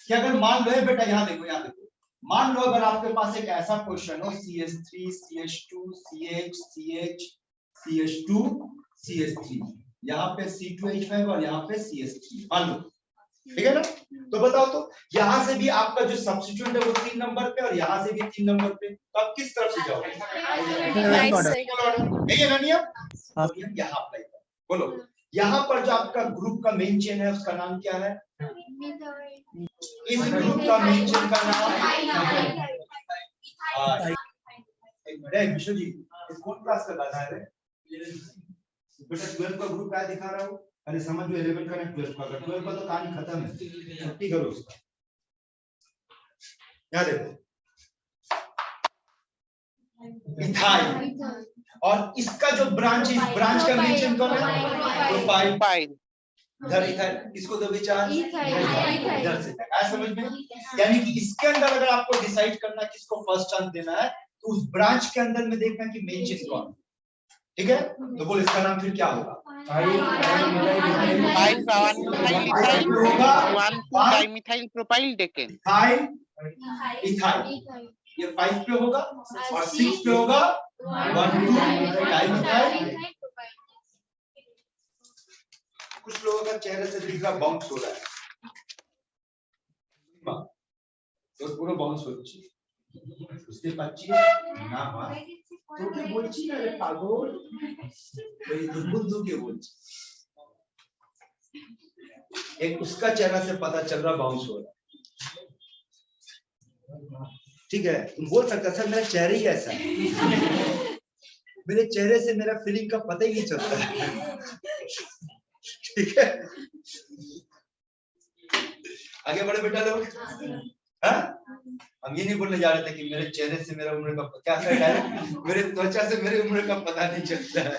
कि अगर मान लो बेटा, यहाँ देखो यहाँ देखो, मान लो अगर आपके पास एक ऐसा क्वेश्चन हो CH3 CH2 CH CH CH2 CH3, यहाँ पे C2H5 और यहाँ पे CH3 मान लो, ठीक है ना। तो बताओ तो यहाँ से भी आपका जो सब्स्टिट्यूएंट है वो 3 नंबर पे और यहाँ से भी 3 नंबर पे, तो आप किस तरफ से जाओगे, नहीं है ना नियम, नियम यहाँ अप्लाई करो। बोलो यहाँ पर जो आपका ग्रुप का मेन चेन है उसका नाम क्या है, इस ग्रुप का मेन चेन का नाम विश्व जी कौन क्लास का दादा है बेटा, 12 का ग्रुप क्या दिखा रहा हूँ, अरे समझ लो 11 का ना 12 का, अगर 12 का तो कहानी खत्म है, छुट्टी करो उसका। यहाँ देखो इथाइल, और इसका जो ब्रांच, इस ब्रांच का मेंशन कौन है, प्रोपाइल। इधर इथाइल, इसको दो विचार इधर से, ऐसा समझ में। यानी कि इसके अंदर अगर आपको डिसाइड करना किसको फर्स्ट चांस देना है तो उस ब्रांच के अंदर में देखना कि मेन चेन कौन, ठीक है। तो बोल इसका नाम फिर क्या होगा, 5 प्रोपाइल डेकेन, इथाइल ये 5 पे होगा और 6 पे होगा 1 2 डाइमिथाइल। कुछ लोगों का चेहरे से दिख रहा बाउंस हो रहा है, तो पूरा बाउंस हो जाए उसके पच्ची ना मार तो क्या बोलची ना रे पागल, वही दुबुंदू के बोलची, एक उसका चेहरा से पता चल रहा बाउंस हो रहा है, ठीक है। तुम बोल सकते सर मेरा चेहरा ही ऐसा है, मेरे चेहरे से मेरा फीलिंग का पता ही नहीं चलता है, ठीक है। आगे बढ़े बेटा लोग, हाँ हम ये नहीं बोलने जा रहे थे कि मेरे चेहरे से मेरा उम्र का क्या है, मेरे त्वचा से मेरी उम्र का पता नहीं चलता है,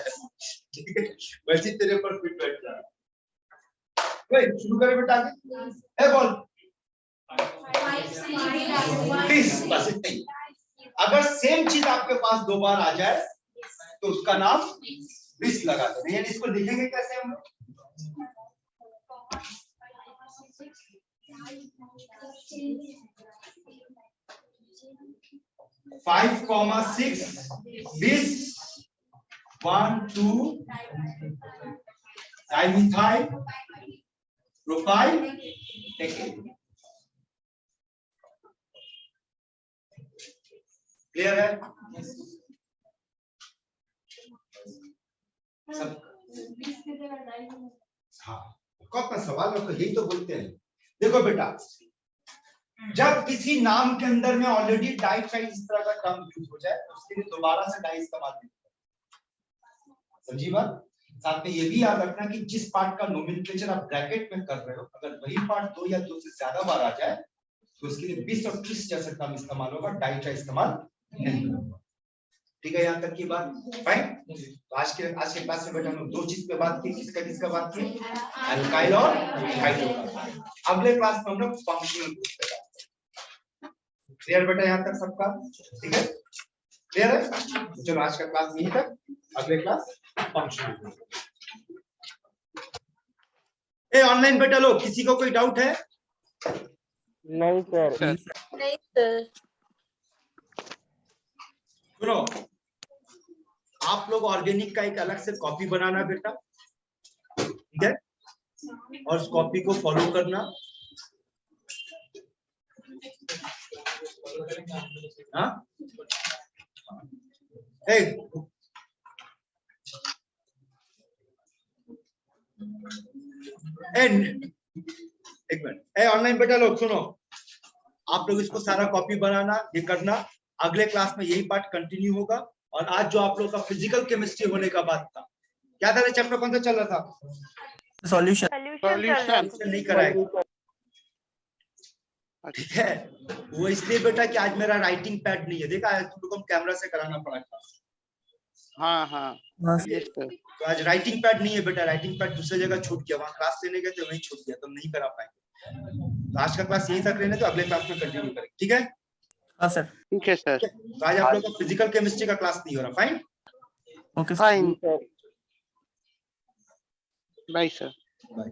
ठीक है। वैसे तेरे पर फिट बैठ रहा है, शुरू करें बेटा आगे, है बोल प्लीज, बस इतना ही। अगर सेम चीज आपके पास 2 बार आ जाए तो उसका नाम 20 लगा दो, यानी इसको लिखेंगे कैसे हम लोग, 5,6 bis 1,2 dimethyl propyl decade. Clear है सब? हाँ, कब का सवाल है, यही तो बोलते हैं। देखो बेटा, जब किसी नाम के अंदर में ऑलरेडी डाई ट्राई इस तरह का टर्म यूज हो जाए तो उसके लिए दोबारा से डाई इस्तेमाल नहीं करते। समझी बात? साथ में ये भी याद रखना कि जिस पार्ट का नोमेनक्लेचर आप ब्रैकेट में कर रहे हो, अगर वही पार्ट 2 या 2 से ज्यादा बार आ जाए तो उसके लिए बिस और ट्रिस जैसा टर्म इस्तेमाल होगा, डाई ट्राई इस्तेमाल नहीं होगा। ठीक है, यहाँ तक की बात फाइन। तो आज के क्लास में बेटा हम लोग 2 चीज पे बात की। किसका बात की? अल्काइल और हाइड्रोकार्बन। अगले क्लास में हम लोग फंक्शनल ग्रुप पे बात करेंगे। क्लियर बेटा यहाँ तक सबका? ठीक है, क्लियर है? तो चलो आज का क्लास यहीं तक, अगले क्लास फंक्शनल ग्रुप। ए ऑनलाइन बेटा लोग, किसी को कोई डाउट है? नहीं सर। नहीं सर। सुनो, आप लोग ऑर्गेनिक का एक अलग से कॉपी बनाना बेटा, ठीक है, और उस कॉपी को फॉलो करना। हाँ, एक मिनट, ऑनलाइन बेटा लोग सुनो, आप लोग इसको सारा कॉपी बनाना, ये करना। अगले क्लास में यही पार्ट कंटिन्यू होगा। और आज जो आप लोग का फिजिकल केमिस्ट्री होने का बात था, क्या था? चैप्टर कौन सा चल रहा था? सॉल्यूशन नहीं कराएगा, ठीक है? वो इसलिए बेटा कि आज मेरा राइटिंग पैड नहीं है। देखा है, तुम लोगों को कैमरा से कराना पड़ा क्लास। हाँ यस सर। तो आज राइटिंग पैड नहीं है बेटा, राइटिंग पैड दूसरी जगह छूट गया, वहां क्लास लेने गए थे वहीं छूट गया, तो हम नहीं करा पाएंगे। तो आज का क्लास यहीं तक रहने, तो अगले क्लास में कंटिन्यू करेंगे, ठीक है? हाँ सर, ठीक है सर। तो आज आप लोग का फिजिकल केमिस्ट्री का क्लास नहीं हो रहा, fine? Okay fine, sir bye sir. Bye.